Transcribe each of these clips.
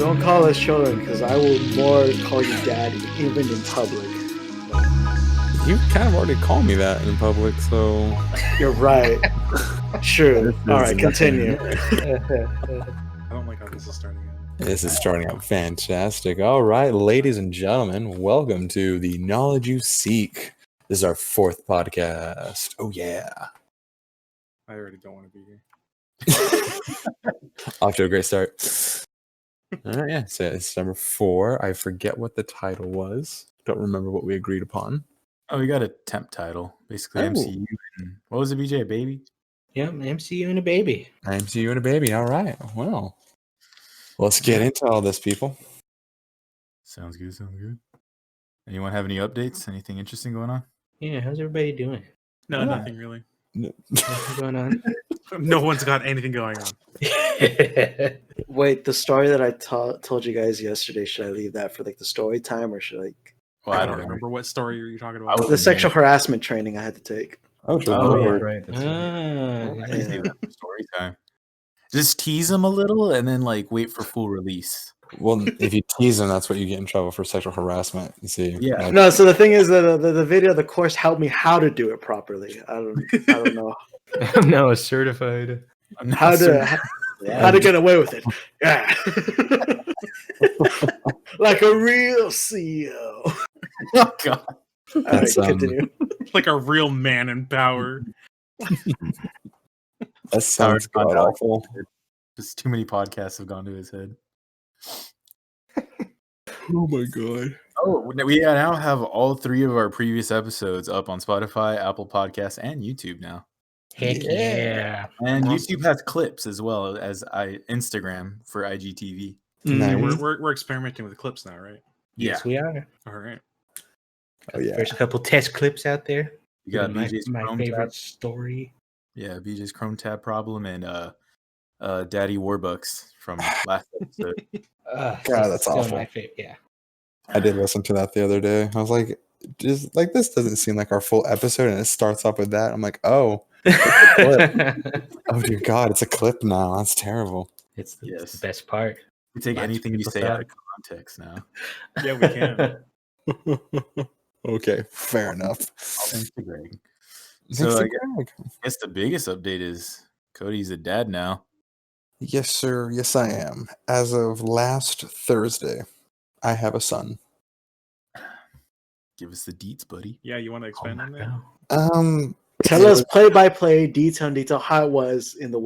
Don't call us children, because I will more call you daddy, even in public. You kind of already called me that in public, so You're right. True. All right, continue. I don't like how this is starting out. This is starting out fantastic. All right, ladies and gentlemen, welcome to the Knowledge You Seek. This is our 4th podcast. Oh, yeah. I already don't want to be here. Off to a great start. All right, yeah, so it's number 4. I forget what the title was. Don't remember what we agreed upon. Oh, we got a temp title. Basically, Oh. MCU. And, what was it, BJ? Baby? Yep, MCU and a baby. MCU and a baby. All right. Well, let's get into all this, people. Sounds good. Sounds good. Anyone have any updates? Anything interesting going on? Yeah, how's everybody doing? No, Yeah. nothing really. What's going on? No one's got anything going on. Wait, the story that I told you guys yesterday, should I leave that for like the story time, or should I? Well, I don't remember what story are you talking about. The sexual harassment training I had to take. Oh, sure. Oh, go yeah, for it. right. I can save that for story time. Just tease them a little and then like wait for full release. Well, if you tease them, that's what you get in trouble for sexual harassment. You see? Yeah. Like, No, so the thing is that the video, the course helped me how to do it properly. I don't know I'm now a certified. how to get away with it. Yeah, like a real CEO. Oh God. All right, That's, continue. Like a real man in power. that sounds Sorry, god awful. Just too many podcasts have gone to his head. Oh my god. Oh, we now have all 3 of our previous episodes up on Spotify, Apple Podcasts, and YouTube now. Heck yeah. And YouTube has clips as well as Instagram for IGTV. Nice. We're experimenting with clips now, right? Yes, we are. All right. Oh yeah. There's a couple test clips out there. You got my, BJ's my Chrome favorite tab. story. Yeah, BJ's Chrome tab problem and Daddy Warbucks from last episode. God, that's still awful. My favorite. Yeah. I did listen to that the other day. I was like, just like this doesn't seem like our full episode, and it starts off with that. I'm like, oh dear God, it's a clip now. That's terrible. It's the, Yes. it's the best part. We take Lots of anything you people say stop. out of context now. Yeah, we can. Okay, fair enough. Thanks to Greg. Thanks So to I Greg. guess the biggest update is Cody's a dad now. Yes, sir. Yes, I am. As of last Thursday, I have a son. Give us the deets, buddy. Yeah, you want to Oh expand my on that? God. Tell us play by play, detail in detail, how it was in the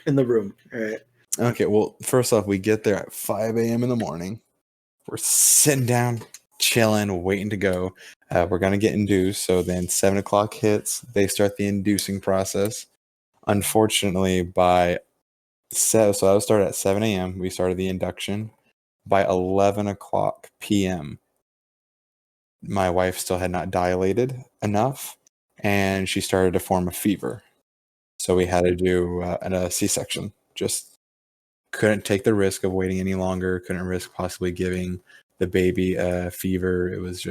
room. All right. Okay, well, first off, we get there at 5 a.m. in the morning. We're sitting down, chilling, waiting to go. We're going to get induced. So then 7 o'clock hits. They start the inducing process. Unfortunately, so that was started at 7 a.m. We started the induction. By 11 o'clock p.m., my wife still had not dilated enough, and she started to form a fever. So we had to do a C-section. Just couldn't take the risk of waiting any longer. Couldn't risk possibly giving the baby a fever. It was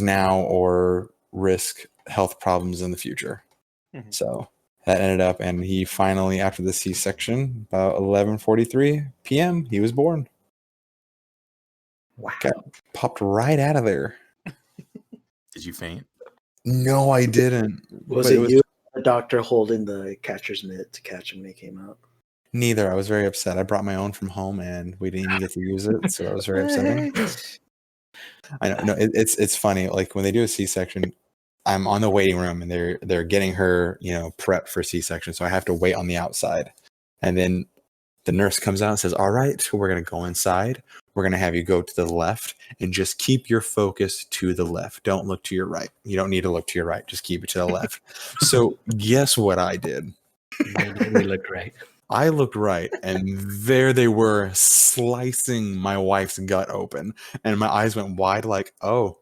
now or risk health problems in the future. Mhm. So that ended up, and he finally, after the C-section, about 11:43 p.m., he was born. Wow. Popped right out of there. Did you faint? No, I didn't. Was But it you, the doctor, holding the catcher's mitt to catch him when he came out? Neither. I was very upset. I brought my own from home, and we didn't even get to use it, so that was very upsetting. I know. No, it's funny. Like when they do a C-section, I'm on the waiting room, and they're getting her, prepped for C-section. So I have to wait on the outside, and then the nurse comes out and says, "All right, we're gonna go inside. We're gonna have you go to the left, and just keep your focus to the left. Don't look to your right. You don't need to look to your right. Just keep it to the left." So guess what I did? We looked right. I looked right, and there they were, slicing my wife's gut open, and my eyes went wide like, oh,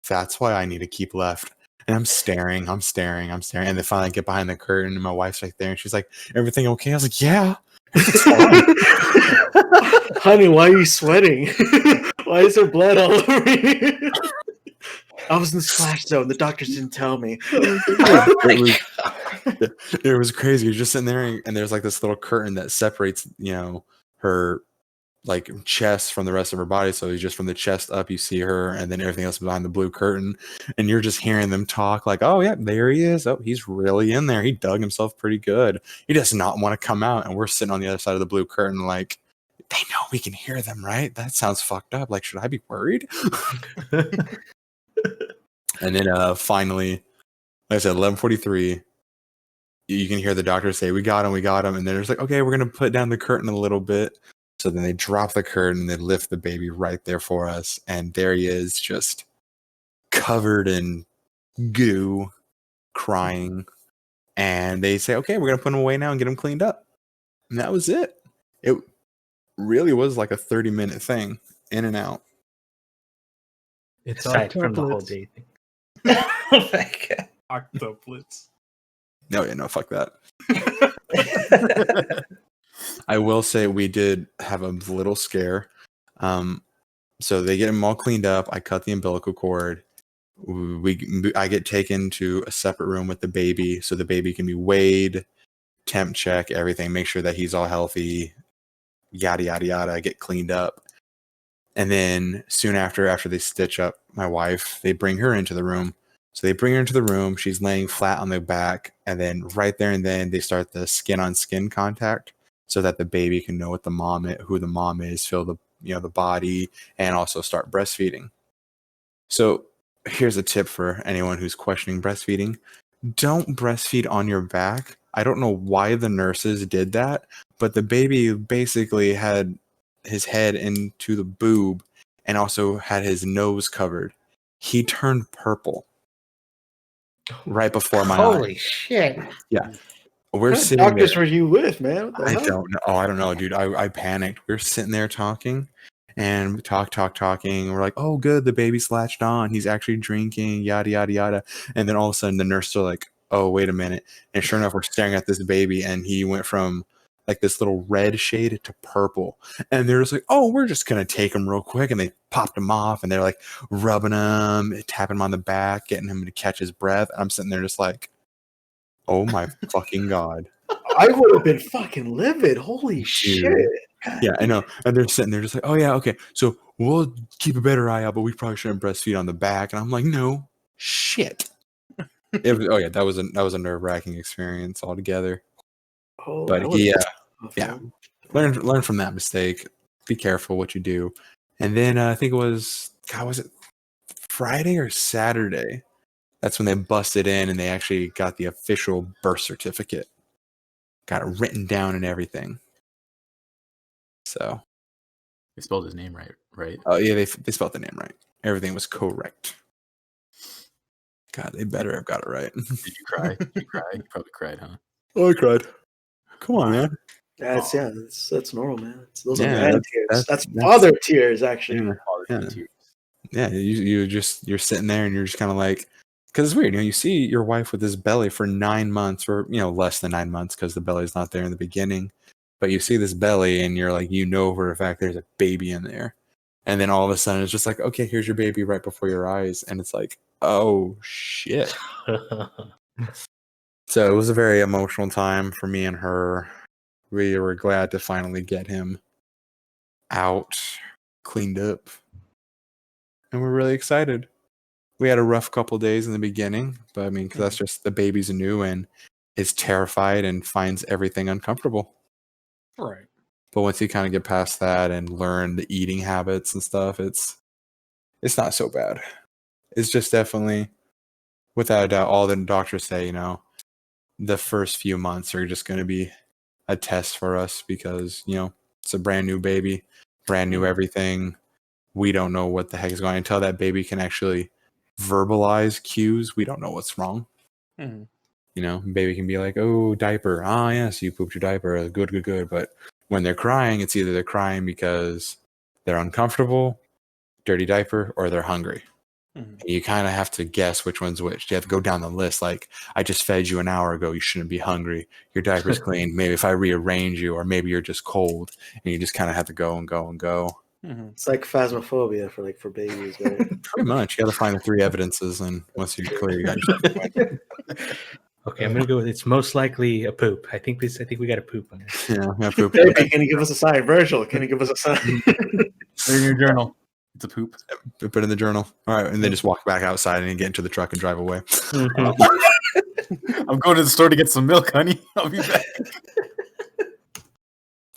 that's why I need to keep left. And I'm staring, and then finally I get behind the curtain, and my wife's right there, and she's like, everything okay? I was like, yeah. It's fine. Honey, why are you sweating? Why is there blood all over me? I was in the splash zone. The doctors didn't tell me. It was crazy. You're just sitting there, and there's like this little curtain that separates, her like chest from the rest of her body. So he's just from the chest up, you see her, and then everything else behind the blue curtain. And you're just hearing them talk like, oh, yeah, there he is. Oh, he's really in there. He dug himself pretty good. He does not want to come out. And we're sitting on the other side of the blue curtain like, they know we can hear them, right? That sounds fucked up. Like, should I be worried? And then finally, like I said, 11:43, you can hear the doctor say, we got him. And then it's like, okay, we're going to put down the curtain a little bit. So then they drop the curtain and they lift the baby right there for us. And there he is, just covered in goo, crying. And they say, okay, we're going to put him away now and get him cleaned up. And that was it. It really was like a 30-minute thing, in and out. It's aside from the whole day thing. Oh my God. Octuplets. No, yeah, no, fuck that. I will say we did have a little scare. So they get him all cleaned up. I cut the umbilical cord. I get taken to a separate room with the baby, so the baby can be weighed, temp check, everything, make sure that he's all healthy, yada yada yada. Get cleaned up, and then soon after they stitch up my wife, they bring her into the room. So they bring her into the room. She's laying flat on the back, and then right there and then they start the skin-on-skin contact, so that the baby can know who the mom is, feel the body, and also start breastfeeding. So here's a tip for anyone who's questioning breastfeeding: don't breastfeed on your back. I don't know why the nurses did that, but the baby basically had his head into the boob and also had his nose covered. He turned purple right before my Holy eyes. shit. Yeah. What We're kind of sitting doctors there. were you with, man? What the I hell? don't know. Oh, I don't know, dude. I panicked. We're sitting there talking and talking. We're like, oh, good. The baby's latched on. He's actually drinking, yada, yada, yada. And then all of a sudden the nurses are like, oh, wait a minute. And sure enough, we're staring at this baby and he went from like this little red shade to purple. And they're just like, oh, we're just going to take him real quick. And they popped him off and they're like rubbing him, tapping him on the back, getting him to catch his breath. And I'm sitting there just like, oh my fucking God. I would have been fucking livid. Holy shit. Yeah, I know. And they're sitting there just like, oh, yeah, okay. So we'll keep a better eye out, but we probably shouldn't breastfeed on the back. And I'm like, no, shit. Yeah, that was a nerve-wracking experience altogether. Oh, But that he, was yeah, learn from that mistake. Be careful what you do. And then I think it was, God, was it Friday or Saturday? That's when they busted in and they actually got the official birth certificate. Got it written down and everything. So They spelled his name right? oh yeah, they spelled the name right. Everything was correct. God, they better have got it right. Did you cry? Did you cry? You probably cried, huh? Oh, I cried. Come on, man. That's that's normal, man. Those Yeah, are man tears. That's that's- father tears, actually. Yeah, Father yeah. tears. Yeah, you're sitting there and you're just kind of like, because it's weird, you see your wife with this belly for 9 months, or less than 9 months, because the belly's not there in the beginning, but you see this belly and you're like, for a fact there's a baby in there, and then all of a sudden it's just like, okay, here's your baby right before your eyes, and it's like, oh shit. So it was a very emotional time for me and her. We were glad to finally get him out, cleaned up, and we're really excited. We had a rough couple days in the beginning, but I mean, because that's just the baby's new and is terrified and finds everything uncomfortable. Right. But once you kind of get past that and learn the eating habits and stuff, it's not so bad. It's just definitely, without a doubt, all the doctors say, the first few months are just going to be a test for us because, it's a brand new baby, brand new everything. We don't know what the heck is going on until that baby can actually verbalize cues. We don't know what's wrong. Baby can be like, oh, diaper. Ah, yes, you pooped your diaper. Good. But when they're crying, it's either they're crying because they're uncomfortable, dirty diaper, or they're hungry. And you kind of have to guess which one's which. You have to go down the list. Like, I just fed you an hour ago. You shouldn't be hungry. Your diaper's clean. Maybe if I rearrange you, or maybe you're just cold. And you just kind of have to go and go and go. It's like phasmophobia for babies, right? Pretty much. You got to find the 3 evidences, and once you're clear, you got yourself. Okay, I'm gonna go with it's most likely a poop. I think we got a poop on it. Yeah, poop. Baby, can you give us a sign? Virgil, can you give us a sign? Put it in your journal. It's a poop. Put it in the journal. All right, and then just walk back outside and get into the truck and drive away. I'm going to the store to get some milk, honey. I'll be back.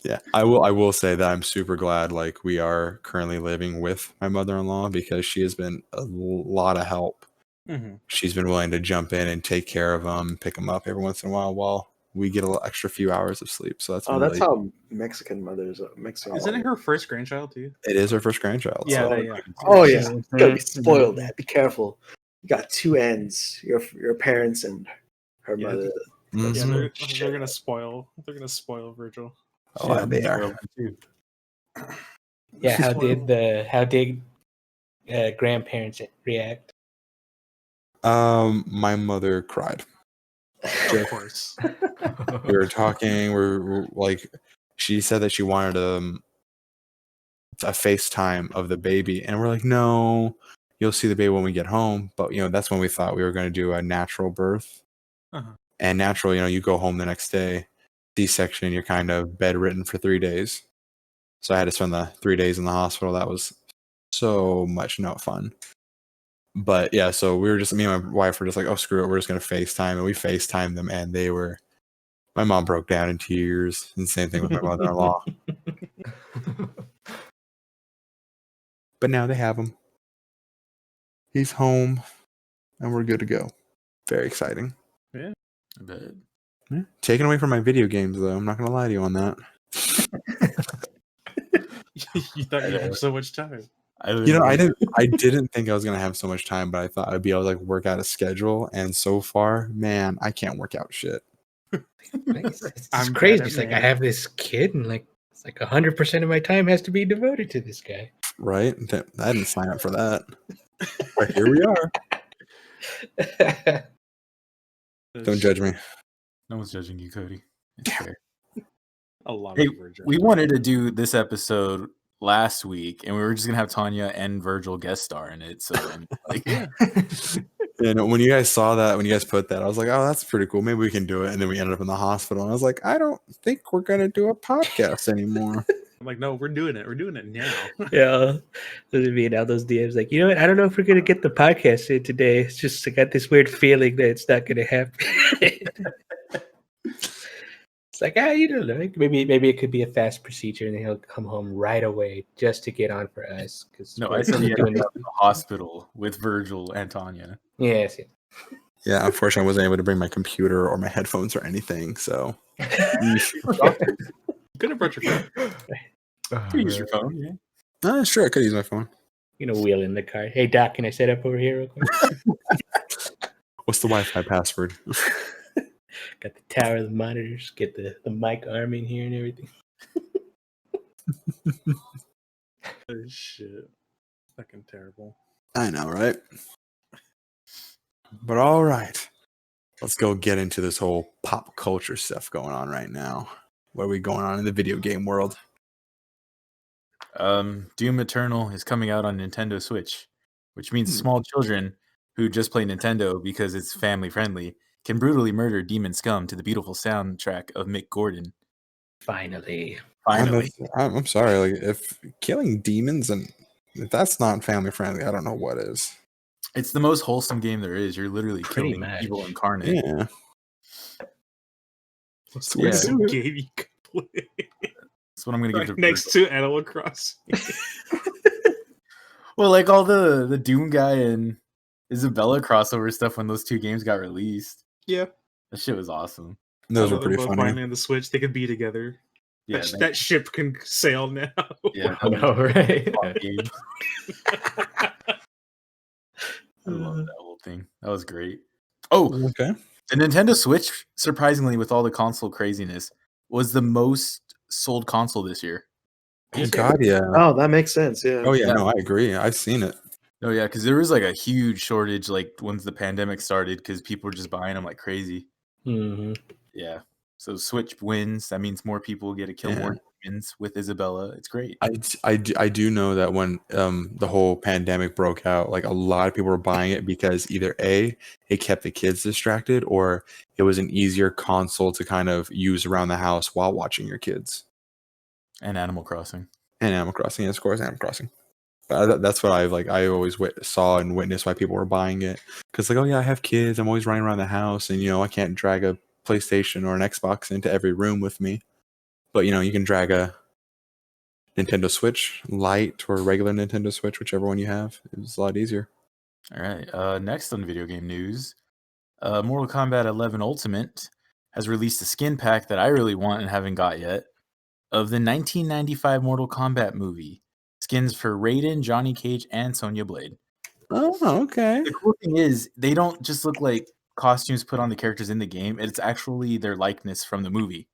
Yeah, I will say that I'm super glad like we are currently living with my mother-in-law because she has been a lot of help. Mm-hmm. She's been willing to jump in and take care of them, pick them up every once in a while we get a little extra few hours of sleep. So that's That's how Mexican mothers Mexican. Isn't it her first grandchild too? it is her first grandchild. Yeah, so. yeah. Oh yeah, you gotta be spoiled. That be careful. You got two ends. Your parents and her Yeah. mother. Mhm. Yeah, they're gonna spoil. They're gonna spoil Virgil. Oh, yeah, they are. Yeah, how did grandparents react? My mother cried. Of course. We were talking. We're like, she said that she wanted a FaceTime of the baby, and we're like, no, you'll see the baby when we get home. But that's when we thought we were going to do a natural birth, and natural. You go home the next day. C-section, you're kind of bedridden for 3 days. So I had to spend the 3 days in the hospital. That was so much not fun. But yeah, so we were just, me and my wife were just like, oh, screw it. We're just going to FaceTime. And we FaceTimed them, and my mom broke down in tears. And same thing with my mother-in-law. But now they have him. He's home, and we're good to go. Very exciting. I bet. Yeah. Taken away from my video games, though. I'm not going to lie to you on that. You thought you had so much time. I didn't think I was gonna have so much time, but I thought I'd be able to work out a schedule. And so far, man, I can't work out shit. It's I'm crazy. bad It's at like I math. have this kid, and it's like 100% of my time has to be devoted to this guy. Right? I didn't sign up for that. But here we are. Don't judge me. No one's judging you, Cody. It's fair. A lot Hey, of Virgil. we wanted to do this episode last week, and we were just gonna have Tanya and Virgil guest star in it. So, When you guys saw that, when you guys put that, I was like, oh, that's pretty cool. Maybe we can do it. And then we ended up in the hospital, and I was like, I don't think we're gonna do a podcast anymore. I'm like, no, we're doing it. We're doing it now. Yeah, those are being out those DMs. Like, you know what? I don't know if we're gonna get the podcast in today. It's just I got this weird feeling that it's not gonna happen. It's like, you don't know. Maybe it could be a fast procedure, and then he'll come home right away just to get on for us. no, I said he ended up in the hospital with Virgil and Tanya. Yes. Yeah, unfortunately, I wasn't able to bring my computer or my headphones or anything. So, Could have brought your phone. You use your phone, yeah. sure, I could use my phone. Wheel in the car. Hey, Doc, can I set up over here real quick? What's the Wi-Fi password? Got the tower, the monitors, get the mic arm in here and everything. Oh, shit. Fucking terrible. I know, right? But all right. Let's go get into this whole pop culture stuff going on right now. What are we going on in the video game world? Doom Eternal is coming out on Nintendo Switch, which means small children who just play Nintendo because it's family friendly can brutally murder demon scum to the beautiful soundtrack of Mick Gordon. Finally. I'm sorry. If killing demons and if that's not family friendly, I don't know what is. It's the most wholesome game there is. You're literally Pretty killing much. evil incarnate. Yeah. What's Yeah. the game you could play? That's what I'm gonna give to Next Virgil. to Animal Crossing. Well, like all the Doom guy and Isabella crossover stuff when those two games got released. Yeah. That shit was awesome. Those I are love them pretty both funny. finally on the Switch. They could be together. Yeah, That ship can sail now. yeah, I know, right? game. I love that whole thing. That was great. Oh, Okay. the Nintendo Switch, surprisingly, with all the console craziness, was the most sold console this year. Oh, God, yeah. Oh, that makes sense. Yeah. Oh, yeah. No, I agree. I've seen it. Oh yeah, because there was like a huge shortage, like once the pandemic started, because people were just buying them like crazy. Mm-hmm. Yeah. So Switch wins. That means more people get to kill Yeah. more demons with Isabella. It's great. I do know that when the whole pandemic broke out, like a lot of people were buying it because either A, it kept the kids distracted, or it was an easier console to kind of use around the house while watching your kids. And Animal Crossing. And Animal Crossing, yes, of course, Animal Crossing. But that's what I always saw and witnessed why people were buying it, because like, oh yeah, I have kids, I'm always running around the house, and I can't drag a PlayStation or an Xbox into every room with me. But you can drag a Nintendo Switch Lite or a regular Nintendo Switch, whichever one you have. It was a lot easier. All right. Next on video game news, Mortal Kombat 11 Ultimate has released a skin pack that I really want and haven't got yet of the 1995 Mortal Kombat movie. Skins for Raiden, Johnny Cage, and Sonya Blade. Oh, okay. The cool thing is they don't just look like costumes put on the characters in the game. It's actually their likeness from the movie.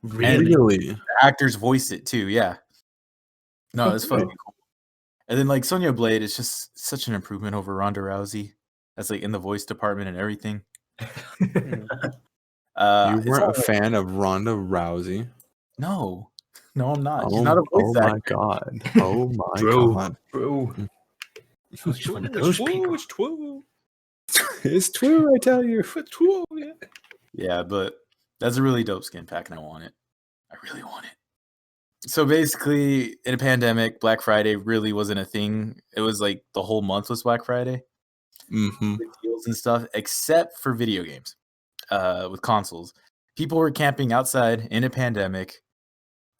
Really? And the actors voice it too. Yeah. No, it's fucking cool. And then like Sonya Blade is just such an improvement over Ronda Rousey. That's like in the voice department and everything. You weren't a fan of Ronda Rousey? No, I'm not. She's Oh, not a voice oh my actor. god. Oh my god. Bro. Which one of those people? It's true, I tell you. Yeah, but that's a really dope skin pack, and I want it. I really want it. So basically, in a pandemic, Black Friday really wasn't a thing. It was like the whole month was Black Friday. Mm-hmm. With deals and stuff, except for video games. With consoles, people were camping outside in a pandemic,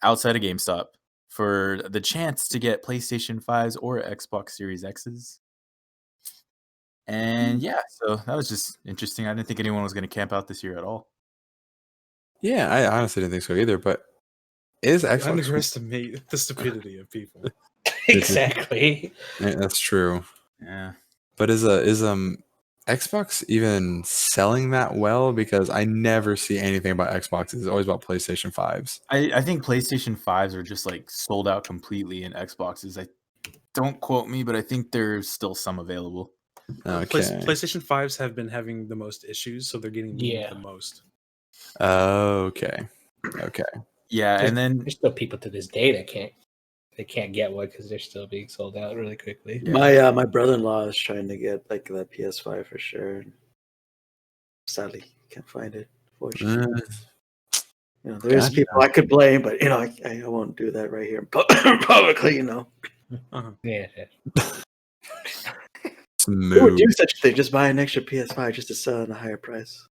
outside of GameStop, for the chance to get PlayStation 5s or Xbox Series X's. And yeah, so that was just interesting. I didn't think anyone was going to camp out this year at all. Yeah, I honestly didn't think so either, but is Xbox... Underestimate the stupidity of people. Exactly. Yeah, that's true. Yeah. But is Xbox even selling that well? Because I never see anything about Xbox. It's always about PlayStation 5s. I think PlayStation 5s are just like sold out completely, and Xboxes, don't quote me, but I think there's still some available. Okay. PlayStation 5s have been having the most issues, so they're getting moved the most. Okay. Yeah, and then There's still people to this day that can't get one because they're still being sold out really quickly. Yeah. My brother-in-law is trying to get like that PS5 for sure. Sadly, can't find it. Fortunately, there's people I could blame, but I won't do that right here publicly. Yeah. Who would do such a thing? Just buy an extra PS5 just to sell at a higher price.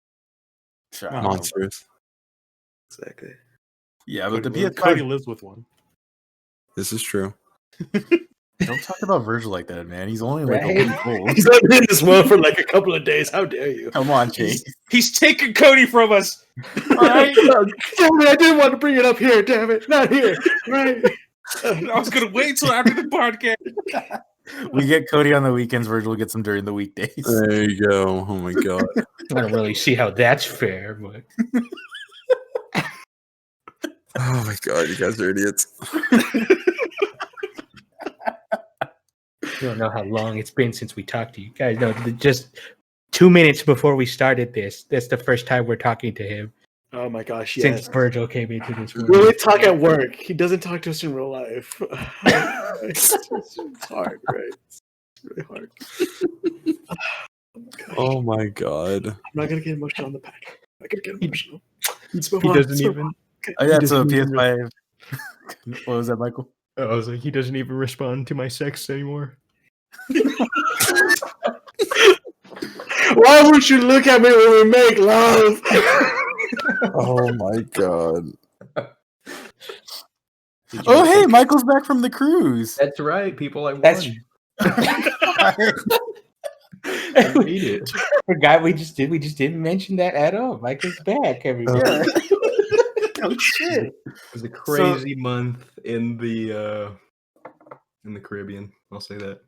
Sure. Monsters. Exactly. Yeah, but the Cody PS5. lives with one. This is true. Don't talk about Virgil like that, man. He's only like Right? a week old. He's only been in this world for like a couple of days. How dare you? Come on, Chase. He's taking Cody from us. Right? Damn it, I didn't want to bring it up here. Damn it, not here. Right? I was gonna wait till after the podcast. We get Cody on the weekends. Virgil gets him during the weekdays. There you go. Oh my god. I don't really see how that's fair, but Oh my god, you guys are idiots. you don't know how long it's been since we talked to you guys. No, just 2 minutes before we started this, that's the first time we're talking to him Oh my gosh, yes. since Virgil came into this room. We only talk at work. He doesn't talk to us in real life. It's hard, right? It's really hard. Oh my god. I'm not gonna get emotional on the pack. I'm not gonna get emotional. Let's move He on. doesn't Let's move even. on. Oh yeah, He so doesn't even- PS5. What was that, Michael? I was like, he doesn't even respond to my sex anymore. Why would you look at me when we make love? Oh my god. Oh hey, Michael's back from the cruise. That's right, people. I won. That's I beat it. forgot we just didn't mention that at all. Michael's back, everybody. Oh shit. It was a crazy month in the Caribbean. I'll say that.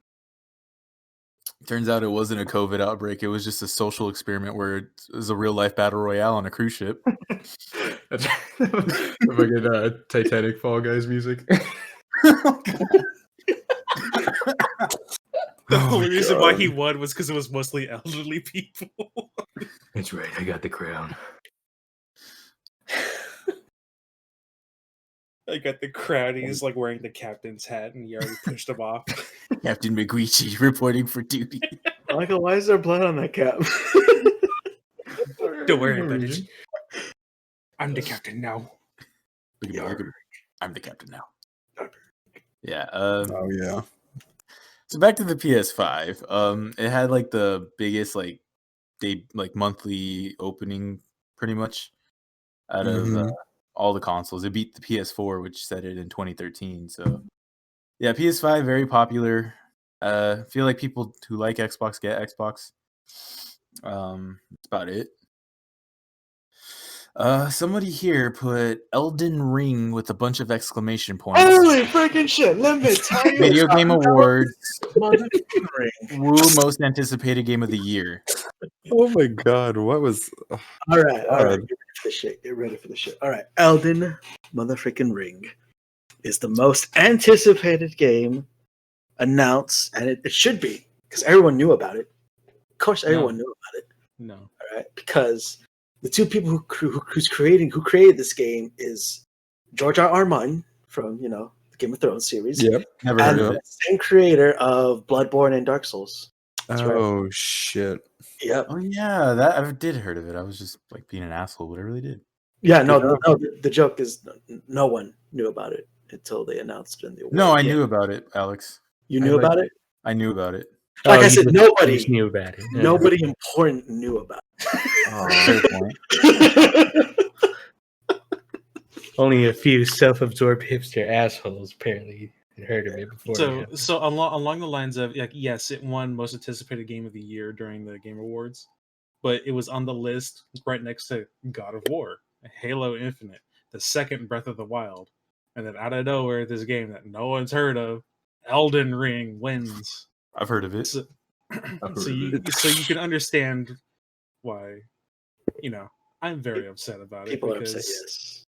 Turns out it wasn't a COVID outbreak. It was just a social experiment where it was a real life battle royale on a cruise ship. That's fucking Titanic Fall Guys music. The Oh only my reason why God. he won was because it was mostly elderly people. That's right. I got the crown. Like at the crowd, he's like wearing the captain's hat, and he already pushed him off. Captain McGuichi reporting for duty. Michael, why is there blood on that cap? Don't worry about it. I'm the captain now. Look at me, look at me. I'm the captain now. Yeah. Oh yeah. So back to the PS5. It had like the biggest like monthly opening pretty much out of all the consoles. It beat the PS4, which set it in 2013. So yeah, PS5 very popular. Feel like people who like Xbox get Xbox. That's about it. Somebody here put Elden Ring with a bunch of exclamation points. Holy freaking shit! Let me tell you. Video Game Awards. Motherfucking ring. Woo, most anticipated game of the year. Oh my god, what was? All right. Get ready for the shit. Get ready for the shit. All right, Elden motherfucking Ring is the most anticipated game announced, and it should be because everyone knew about it. Of course, everyone knew about it. No. All right, because the two people who created this game is George R. Martin from the Game of Thrones series. Yep, never heard of the it. same creator of Bloodborne and Dark Souls. That's right. Shit. Yep. Oh yeah, that I did heard of it. I was just like being an asshole, but I really did. Yeah, the joke is no one knew about it until they announced it in the award. No, I knew about it, Alex. You knew about it? I knew about it. Like I said, nobody knew about it. Yeah. Nobody important knew about Fair point. it. Only a few self-absorbed hipster assholes apparently had heard of it before. So along the lines of like, yes, it won most anticipated game of the year during the Game Awards, but it was on the list right next to God of War, Halo Infinite, the second Breath of the Wild, and then out of nowhere, this game that no one's heard of, Elden Ring, wins. I've heard of it. So you can understand why, I'm very upset about it. People are upset, yes.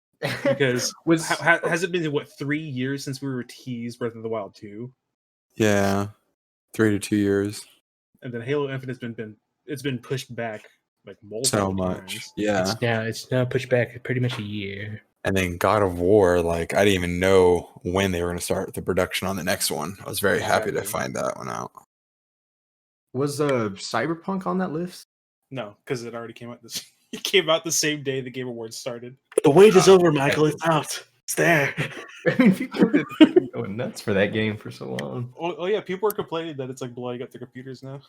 Because has it been 3 years since we were teased Breath of the Wild 2? Yeah, 3 to 2 years. And then Halo Infinite's been pushed back like multiple So much. times. Yeah. It's now pushed back pretty much a year. And then God of War, like I didn't even know when they were going to start the production on the next one. I was very happy to find that one out. Was Cyberpunk on that list? No, because it already came out it came out the same day the Game Awards started. The wait is over, Michael. It's out. It's there. I mean, people have been going nuts for that game for so long. Oh yeah, people are complaining that it's like blowing up their computers now.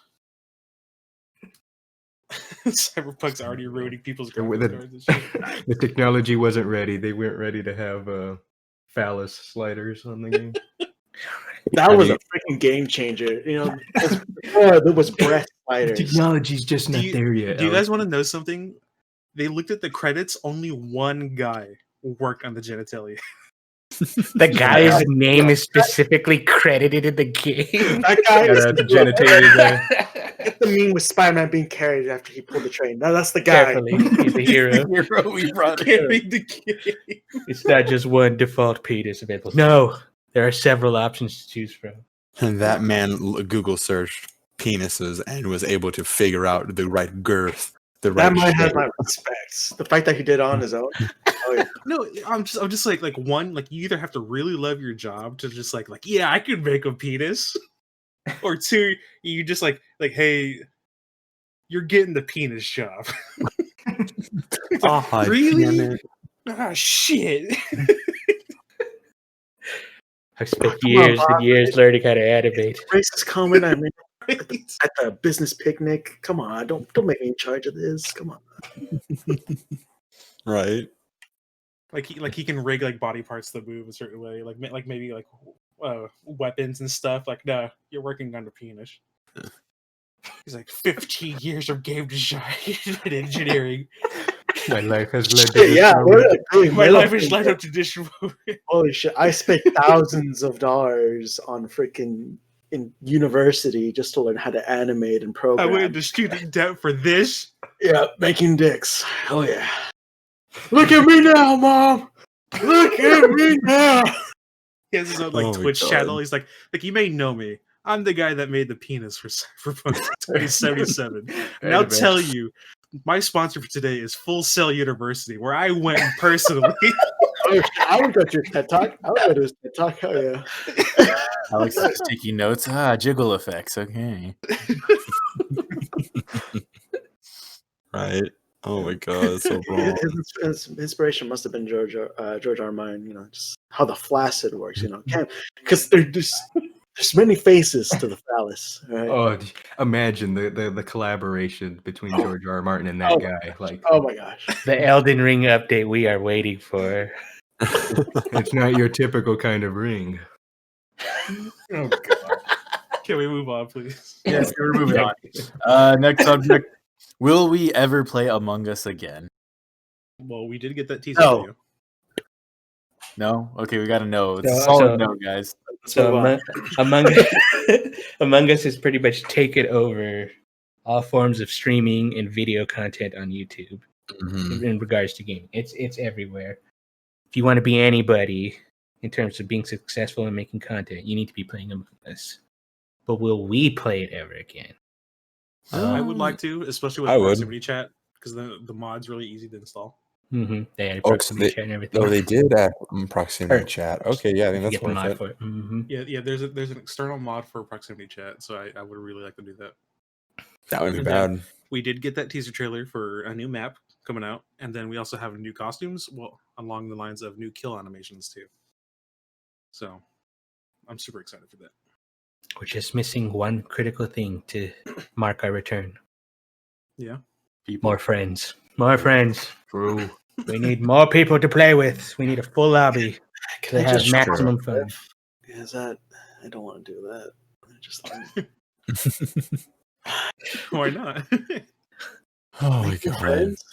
Cyberpunk's already ruining people's graphics cards and shit. The technology wasn't ready. They weren't ready to have phallus sliders on the game. That was a freaking game changer. Before there was breath sliders. Technology's just not there yet. Do you guys want to know something? They looked at the credits. Only one guy worked on the genitalia. The guy's name is specifically credited in the game. That guy is the genitalia guy. Get the meme with Spider-Man being carried after he pulled the train. No, that's the guy. Carefully, he's a hero. Hero we brought Carrying the game. It's not just one default penis available. No, there are several options to choose from. And that man Google searched penises and was able to figure out the right girth. That might have my respects. The fact that he did on his own. Oh yeah. No, I'm just like one, like you either have to really love your job to just like yeah, I could make a penis, or two, you just like hey, you're getting the penis job. Oh, really? Ah, shit. I spent years and years learning how to animate. Race is coming. I mean, at the business picnic. Come on, don't make me in charge of this. Come on. Right. Like he can rig like body parts to move a certain way, like maybe like weapons and stuff. Like no, you're working on the penis. He's like 15 years of game design and engineering. My life has led to this moment. My life has led up to this moment. Holy shit! I spent thousands of dollars on freaking in university just to learn how to animate and program. I went into student debt for this. Yeah, making dicks. Oh yeah. Look at me now, Mom. Look at me now. He has his own like Twitch channel. He's like you may know me. I'm the guy that made the penis for Cyberpunk 2077. And I'll tell you, my sponsor for today is Full Sail University, where I went personally. Oh, I would go to his TED Talk. I would go to his TED Talk. Oh, yeah. Alex is just taking notes. Jiggle effects. Okay. Right. Oh my god, that's so wrong. His inspiration must have been George R. Martin. Just how the flaccid works. Because there's many faces to the phallus. Right? Oh, imagine the collaboration between George R. R. Martin and that guy. Like, oh my gosh, The Elden Ring update we are waiting for. it's not your typical kind of ring. Oh god. Can we move on, please? Yes, we're moving on. Next subject. Will we ever play Among Us again? Well, we did get that teaser No. video. No? Okay, we got to know. It's a So- solid so- no, guys. So Among Us has pretty much taken over all forms of streaming and video content on YouTube Mhm. in regards to gaming. It's everywhere. If you want to be anybody in terms of being successful and making content, you need to be playing Among Us. But will we play it ever again? I would like to, especially with I would. proximity chat, because the mod's really easy to install. Mm-hmm. They had Oh, proximity chat and everything. Oh, they did add proximity Or- chat. Okay, yeah, I think You that's get the worth mod it. for it. Mm-hmm. Yeah. There's an external mod for proximity chat, so I would really like to do that. That wouldn't be And then bad. We did get that teaser trailer for a new map coming out, and then we also have new costumes. Well, along the lines of new kill animations too. So, I'm super excited for that. We're just missing one critical thing to mark our return. Yeah. More friends. More friends. True. We need more people to play with. We need a full lobby Can to I have just maximum fun. Is that? I don't want to do that. I just Why not? Oh my Make new god. friends?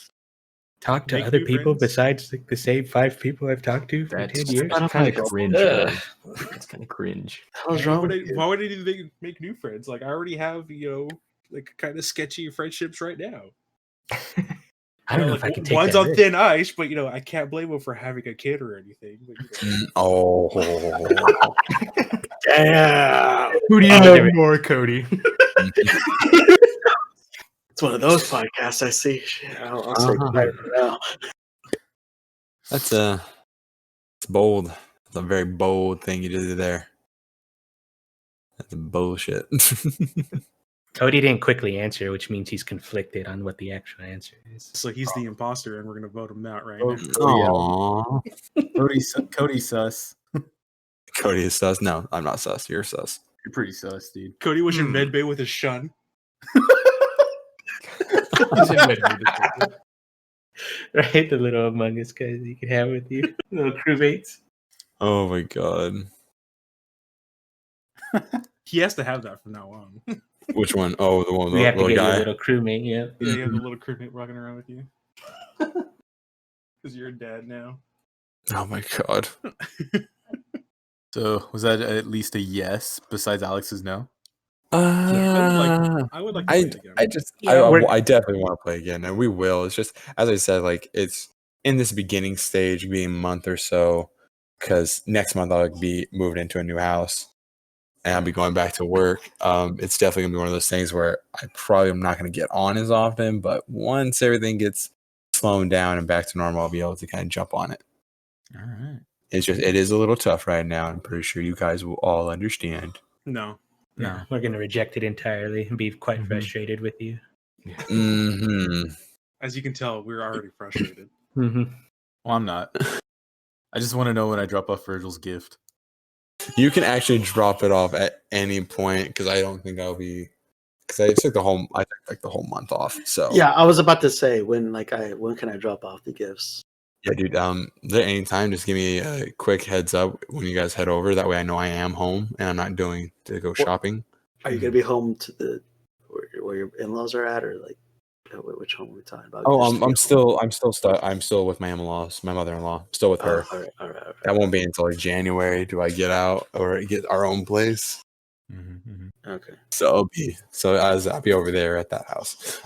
Talk to Make other new people friends. besides like the same 5 people I've talked to for 10 That's years. kind of cringe. Ugh. man. That's kind of cringe. How's wrong with you? Why would I need to make new friends? Like I already have, like kind of sketchy friendships right now. I don't know Like, if I can take one's that on risk. thin ice, but I can't blame him for having a kid or anything. But, Oh. Damn. Who do you Oh, know there- more, Cody? It's one of those podcasts I see. Shit, I'll say quiet for now. It's bold. It's a very bold thing you did there. That's bullshit. Cody didn't quickly answer, which means he's conflicted on what the actual answer is. so he's the imposter, and we're gonna vote him out right Oh, now. Aww. Cody sus. Cody is sus. No, I'm not sus. You're sus. You're pretty sus, dude. Cody was in medbay with his shun. He's in Medway. Right? The little Among Us guys you can have with you. Little crewmates. Oh my god. He has to have that from now on. Which one? Oh, the one with We the have to little get you a guy. little crewmate, yeah. Yeah, you have the little crewmate rocking around with you. Because you're a dad now. Oh my god. So was that at least a yes besides Alex's no? I would like to play it again. I definitely want to play again, and we will. It's just as I said, like it's in this beginning stage, being a month or so, because next month I'll be moving into a new house, and I'll be going back to work. It's definitely gonna be one of those things where I probably am not gonna get on as often, but once everything gets slowing down and back to normal, I'll be able to kind of jump on it. All right. It is a little tough right now. I'm pretty sure you guys will all understand. No. No. We're going to reject it entirely and be quite Mhm. frustrated with you. Mm-hmm. As you can tell, we're already frustrated. Mm-hmm. Well, I'm not. I just want to know when I drop off Virgil's gift. You can actually drop it off at any point because I don't think I'll be because I took the whole month off. So Yeah, I was about to say when can I drop off the gifts? yeah, dude. There any time, just give me a quick heads up when you guys head over. That way, I know I am home and I'm not doing to go shopping. Are you gonna be home to where your in-laws are at, or like which home are we talking about? Oh, There's three I'm still with my in-laws, my mother-in-law. Still with her. homes. All right. That won't be until like January. Do I get out or get our own place? Okay. So I'll be over there at that house.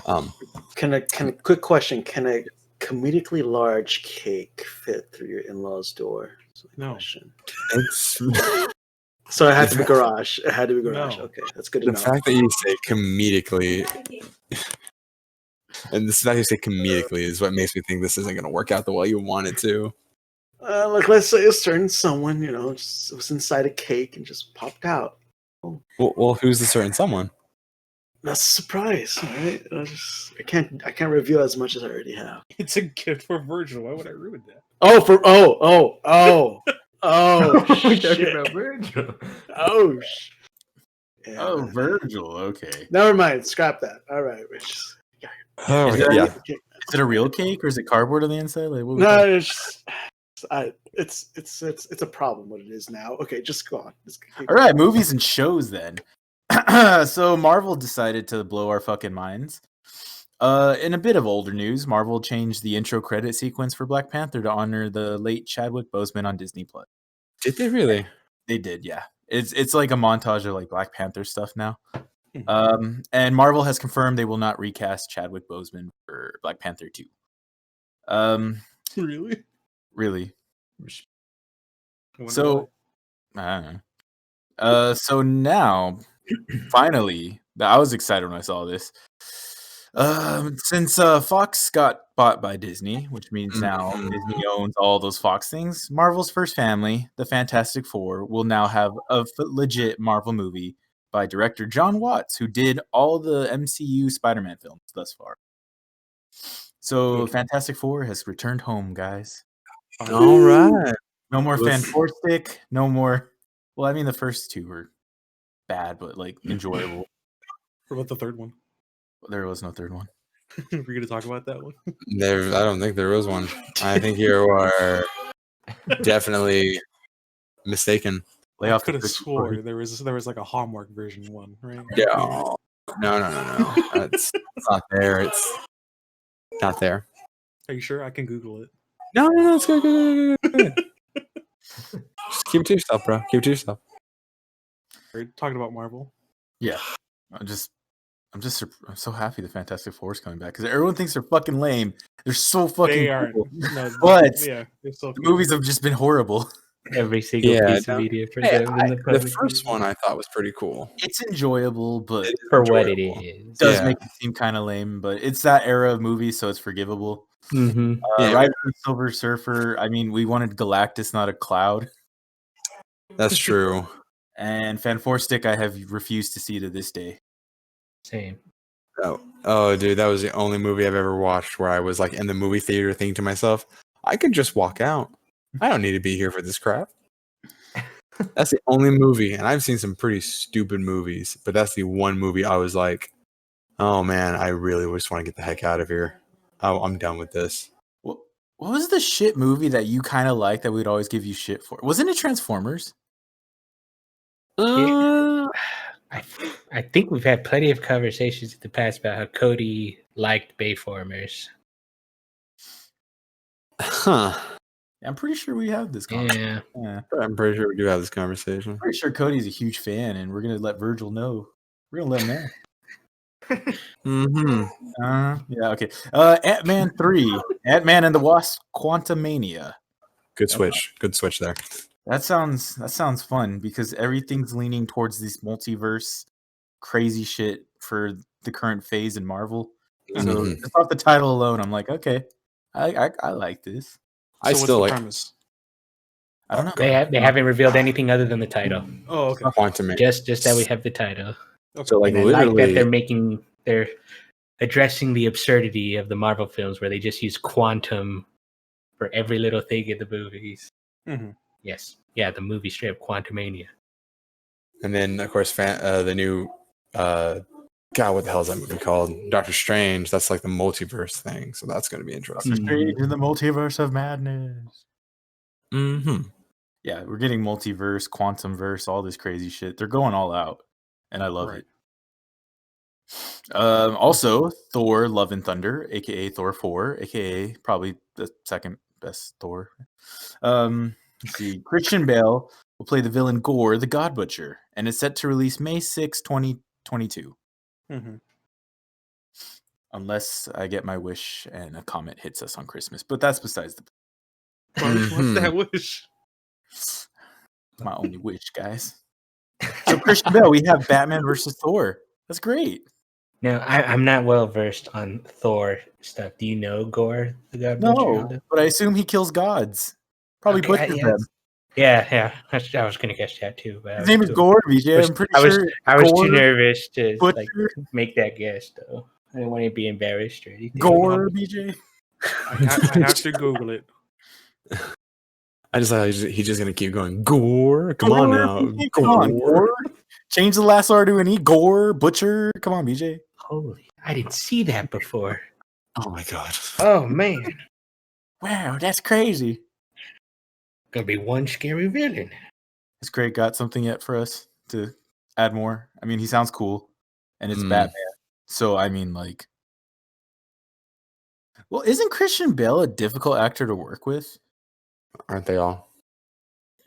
Quick question: Can a comedically large cake fit through your in-laws' door? That's my No. question. It's So it had to be garage. It had to be garage. No. Okay, that's good to the know. fact that you say comedically, and the fact you say comedically is what makes me think this isn't going to work out the way you want it to. Like, let's say a certain someone, just was inside a cake and just popped out. Well, who's the certain someone? That's a surprise, right? I can't reveal as much as I already have. It's a gift for Virgil. Why would I ruin that? Oh, We're talking shit. about Virgil. Oh, yeah. Oh, Virgil. Okay. Never mind. Scrap that. All right, Rich. Oh, Is it, yeah. is it a real cake or is it cardboard on the inside? Like, what No, it's a problem. What it is now. Okay, just go on. All right, movies and shows then. So Marvel decided to blow our fucking minds. In a bit of older news, Marvel changed the intro credit sequence for Black Panther to honor the late Chadwick Boseman on Disney Plus. Did they really? They did, yeah. It's like a montage of like Black Panther stuff now. And Marvel has confirmed they will not recast Chadwick Boseman for Black Panther 2. Really? Really. I wonder So, I don't know. So now, finally, I was excited when I saw this. Since Fox got bought by Disney, which means now Disney owns all those Fox things, Marvel's first family, the Fantastic Four, will now have a legit Marvel movie by director John Watts, who did all the MCU Spider-Man films thus far. So Fantastic Four has returned home, guys. All right. No more Fantastic. No more. Well, I mean, the first two were bad, but like enjoyable. What about the third one? There was no third one. We're going to talk about that one. I don't think there was one. I think you are definitely mistaken. Lay I off could the have first swore story. there was like a Hallmark version one, right? Yeah. No. It's not there. It's not there. Are you sure? I can Google it. No. It's good. Just keep it to yourself, bro. Keep it to yourself. We're talking about Marvel. Yeah, I'm so happy the Fantastic Four is coming back because everyone thinks they're fucking lame. They're so fucking They aren't. cool. No, But yeah, they're so the movies have just been horrible. Every single Yeah, piece of media for Hey, them in the the public first domain. one I thought was pretty cool. It's enjoyable, but it For what it enjoyable. is. does Yeah. make it seem kind of lame. But it's that era of movies, so it's forgivable. Mm-hmm. Yeah. Rise of the Silver Surfer. I mean, we wanted Galactus, not a cloud. That's true. And Fantastic, I have refused to see to this day. Same. Oh, dude, that was the only movie I've ever watched where I was like in the movie theater thinking to myself, I could just walk out. I don't need to be here for this crap. That's the only movie, and I've seen some pretty stupid movies, but that's the one movie I was like, oh man, I really just want to get the heck out of here. Oh, I'm done with this. What was the shit movie that you kind of liked that we'd always give you shit for? Wasn't it Transformers? I think we've had plenty of conversations in the past about how Cody liked Bayformers. Huh. I'm pretty sure we have this conversation. Yeah. I'm pretty sure we do have this conversation. Pretty sure Cody's a huge fan, and we're gonna let Virgil know. We're gonna let him know. Yeah, okay. Ant-Man 3. Ant-Man and the Wasp Quantumania. Good switch. Good switch there. That sounds fun because everything's leaning towards this multiverse crazy shit for the current phase in Marvel. So just off the title alone, I'm like, okay, I like this. I So still what's the like premise? I don't know. They haven't revealed anything other than the title. Oh, okay. Quantum. Just that we have the title. So like And I like literally, that they're addressing the absurdity of the Marvel films where they just use quantum for every little thing in the movies. Mhm. Yes. Yeah, the movie straight up Quantumania. and then of course the new God, what the hell is that movie called? Doctor Strange. That's like the multiverse thing, so that's going to be interesting. Strange in the multiverse of madness. Mm-hmm. Yeah, we're getting multiverse, quantum verse, all this crazy shit. They're going all out, and I love Right. it. Also, Thor: Love and Thunder, aka Thor 4, aka probably the second best Thor. Let's see. Christian Bale will play the villain Gore, the God Butcher, and it's set to release May 6, 2022. Mhm. Unless I get my wish and a comet hits us on Christmas, but that's besides the What's that wish? my only wish, guys. So Christian Bale, we have Batman versus Thor. That's great. Now, I'm not well versed on Thor stuff. Do you know Gore, the God Butcher? No, but I assume he kills gods. Probably Okay, butchered them. Yeah. I was gonna guess that too. But His name is Gore, BJ. I'm pretty sure. I was Gore, too nervous to Butcher. like make that guess though. I didn't want to be embarrassed or anything. Gore, BJ. I have to Google it. I just thought he's just gonna keep going. Gore, come on now, BJ, come on, Gore. Change the last R to an E. Gore, Butcher. Come on, BJ. Holy, I didn't see that before. Oh my god. Oh man, Wow, that's crazy. gonna be one scary villain. Has Greg got something yet for us to add more? I mean, he sounds cool, and it's Batman. So I mean, like, well, isn't Christian Bale a difficult actor to work with? Aren't they all?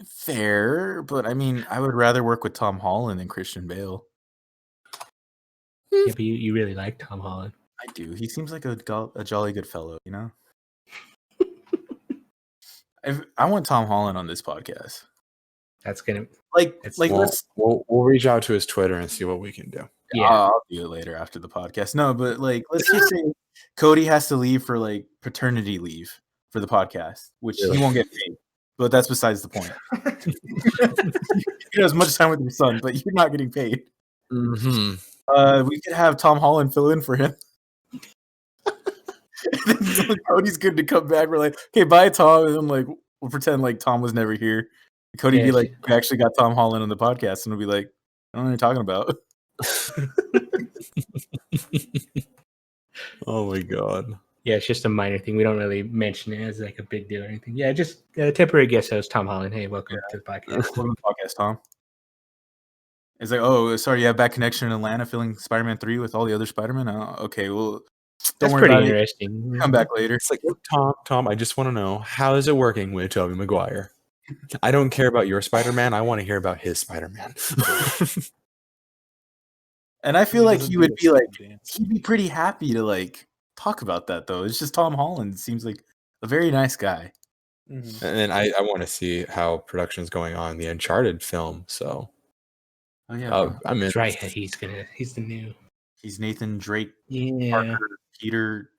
Fair, but I mean, I would rather work with Tom Holland than Christian Bale. Yeah, but you really like Tom Holland. I do. He seems like a jolly good fellow, you know? I want Tom Holland on this podcast. That's gonna We'll reach out to his Twitter and see what we can do. Yeah, I'll do it later after the podcast. No, but like, let's just say Cody has to leave for like paternity leave for the podcast, which he won't get paid. But that's besides the point. You have as much time with your son, but you're not getting paid. Mm-hmm. We could have Tom Holland fill in for him. So Cody's good to come back. We're like, okay, bye, Tom. And I'm like, we'll pretend like Tom was never here. Cody be like, we actually got Tom Holland on the podcast, and we'll be like, I don't know what you're talking about. Oh my god. Yeah, it's just a minor thing. We don't really mention it as like a big deal or anything. Yeah, just a temporary guest host, Tom Holland. Hey, welcome to the podcast. Welcome to the podcast, Tom. It's like, oh, sorry, you have bad connection in Atlanta filling Spider-Man 3 with all the other Spider-Man? Okay, well, that's worry pretty about interesting. Come back later. It's like, Tom, I just want to know, how is it working with Tobey Maguire? I don't care about your Spider-Man. I want to hear about his Spider-Man. And I feel like he would be like, dance. he'd be pretty happy to like talk about that though. It's just Tom Holland seems like a very nice guy. Mhm. And then I want to see how production's going on in the Uncharted film. So, Oh yeah, I'm in. That's right. He's the new. he's Nathan Drake, Yeah. Parker, Peter,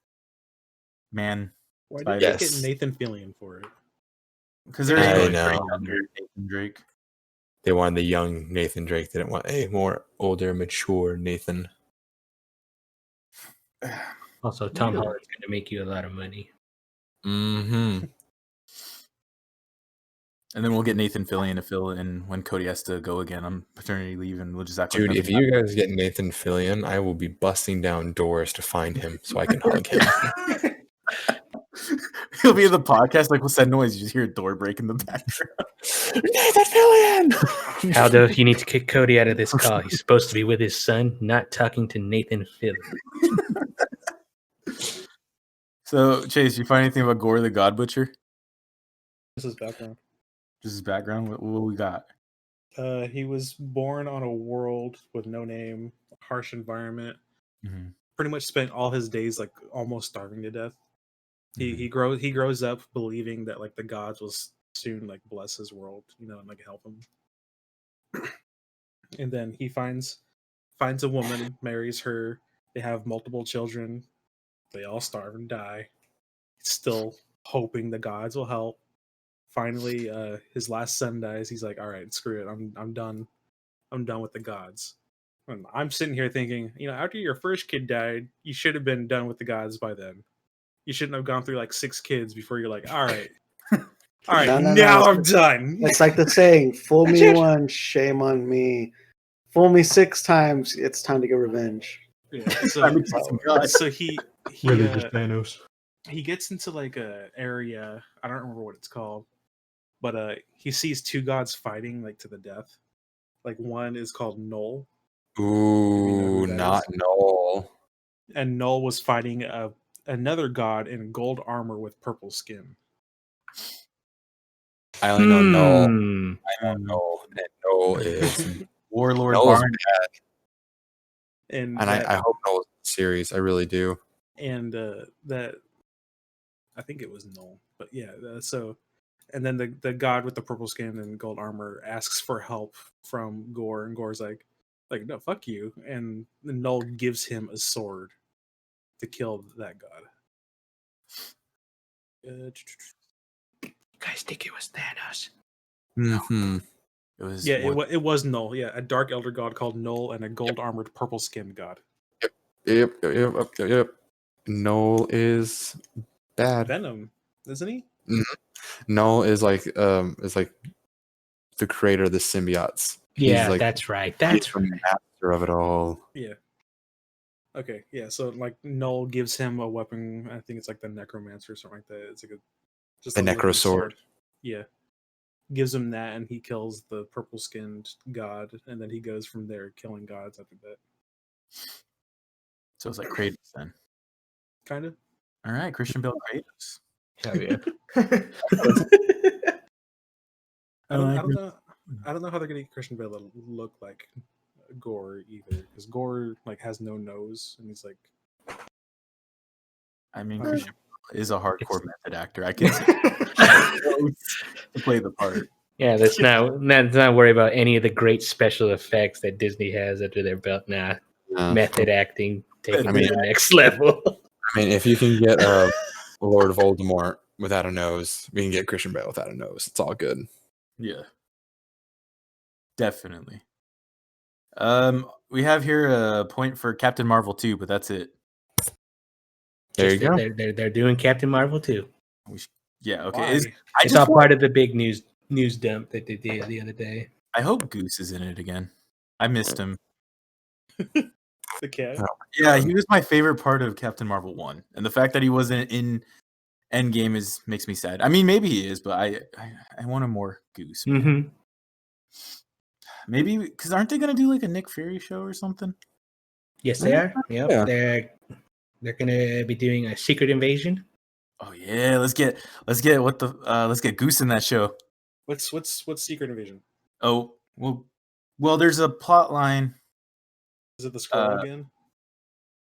man. Why did Spider- you Yes. get Nathan Fillion for it? Because there's I no know. Drake under Nathan Drake. They wanted the young Nathan Drake. They didn't want a more older, mature Nathan. Also, Tom Holland's going to make you a lot of money. Mm-hmm. And then we'll get Nathan Fillion to fill in when Cody has to go again on paternity leave, and we'll just act Dude, like if you guys get Nathan Fillion, I will be busting down doors to find him so I can hug him. he'll be in the podcast, like, what's that noise? You just hear a door break in the background. Nathan Fillion! Aldo, you need to kick Cody out of this call. He's supposed to be with his son, not talking to Nathan Fillion. So, Chase, you find anything about Gore the God Butcher? This is background. Just his background? What we got? He was born on a world with no name, harsh environment. Mm-hmm. Pretty much spent all his days like almost starving to death. He grows up believing that like the gods will soon like bless his world, you know, and like help him. And then he finds a woman, marries her. They have multiple children. They all starve and die. Still hoping the gods will help. Finally, his last son dies. He's like, "All right, screw it. I'm done. I'm done with the gods." And I'm sitting here thinking, you know, after your first kid died, you should have been done with the gods by then. You shouldn't have gone through like 6 kids before you're like, all right, now I'm done. It's like the saying, "Fool me once, shame on me. Fool me 6 times, it's time to get revenge." Yeah, so he Thanos. he gets into like a area, I don't remember what it's called, but he sees 2 gods fighting like to the death. Like one is called Null, Ooh, that not is? Noel. and Null was fighting another god in gold armor with purple skin. I only know Noel. Hmm. I know Noel. And Noel is Warlord Noel's Barn. bad. And And I hope Noel's in the series. I really do. and that I think it was Null, but yeah. So, and then the god with the purple skin and gold armor asks for help from Gore, and Gore's like no, fuck you. And Null gives him a sword to kill that god. guys think it was Thanos? Mm-hmm. It was Yeah, it was Null. Yeah, a dark elder god called Null and a gold armored purple skinned god. Yep. Noel is bad. Venom, isn't he? Noel is like the creator of the symbiotes. Yeah, He's like that's right. he's That's the right. master of it all. Yeah. Okay, yeah. So like Null gives him a weapon. I think it's like the Necromancer or something like that. It's like just The a living Necro sword. Yeah. Gives him that, and he kills the purple skinned god, and then he goes from there, killing gods after that. So it's like Kratos then. Kind of. All right, Christian Bale Kratos. Hell yeah. I don't know. I don't know how they're gonna get Christian Bale to look like Gore either, because Gore like has no nose, and he's like, I mean, Christian Bale is a hardcore method actor. I can see to play the part. Yeah, let's not worry about any of the great special effects that Disney has under their belt now. Method acting taking it to the next level. I mean, if you can get Lord Voldemort without a nose, we can get Christian Bale without a nose. It's all good. Yeah, definitely. We have here a point for Captain Marvel 2, but that's it. There you go. They're doing Captain Marvel too. Yeah, okay. why? It's all part of the big news dump that they did the other day. I hope Goose is in it again. I missed him. The cat. Yeah, he was my favorite part of Captain Marvel 1. And the fact that he wasn't in Endgame makes me sad. I mean, maybe he is, but I want a more Goose. Mm-hmm. Maybe because aren't they going to do like a Nick Fury show or something? Yes, they are. Yep. Yeah. They're gonna be doing a Secret Invasion. Oh yeah, let's get let's get Goose in that show. What's Secret Invasion? Oh well, there's a plot line. Is it the scroll again?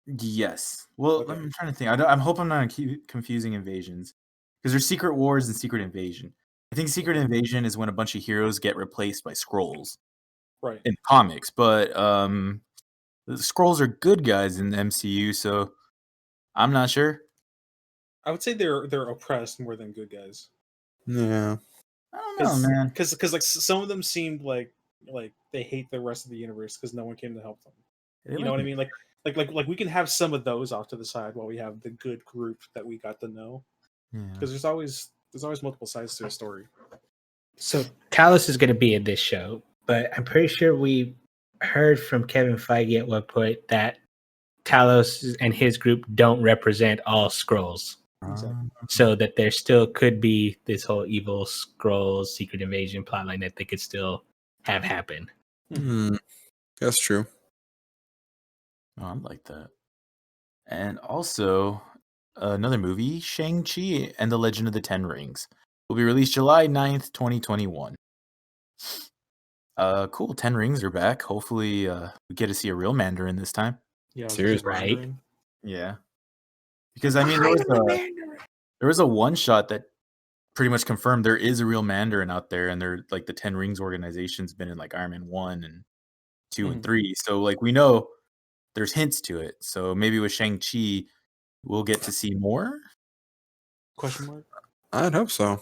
Yes. Well, Okay. I'm trying to think. I hope I'm not confusing invasions because there's Secret Wars and Secret Invasion. I think Secret Invasion is when a bunch of heroes get replaced by Skrulls Right. in comics, but the Skrulls are good guys in the MCU, so I'm not sure. I would say they're oppressed more than good guys. Yeah. I don't know, man. Because like some of them seemed like they hate the rest of the universe because no one came to help them. You know what I mean? Like we can have some of those off to the side while we have the good group that we got to know. Because there's always multiple sides to a story. So Talos is going to be in this show, but I'm pretty sure we heard from Kevin Feige at one point that Talos and his group don't represent all Skrulls. Exactly. So that there still could be this whole evil Skrulls Secret Invasion plotline that they could still have happen. That's true. Oh, I like that. And also, another movie, Shang-Chi and the Legend of the Ten Rings, will be released July 9th, 2021. Cool. 10 Rings are back. Hopefully, we get to see a real Mandarin this time. Yeah, Seriously. Right. Yeah. Because, I mean, there was a one-shot that pretty much confirmed there is a real Mandarin out there, and they're like the 10 Rings organization's been in like Iron Man 1 and 2 and 3. So, like, we know there's hints to it. So maybe with Shang-Chi, we'll get to see more? Question mark? I'd hope so.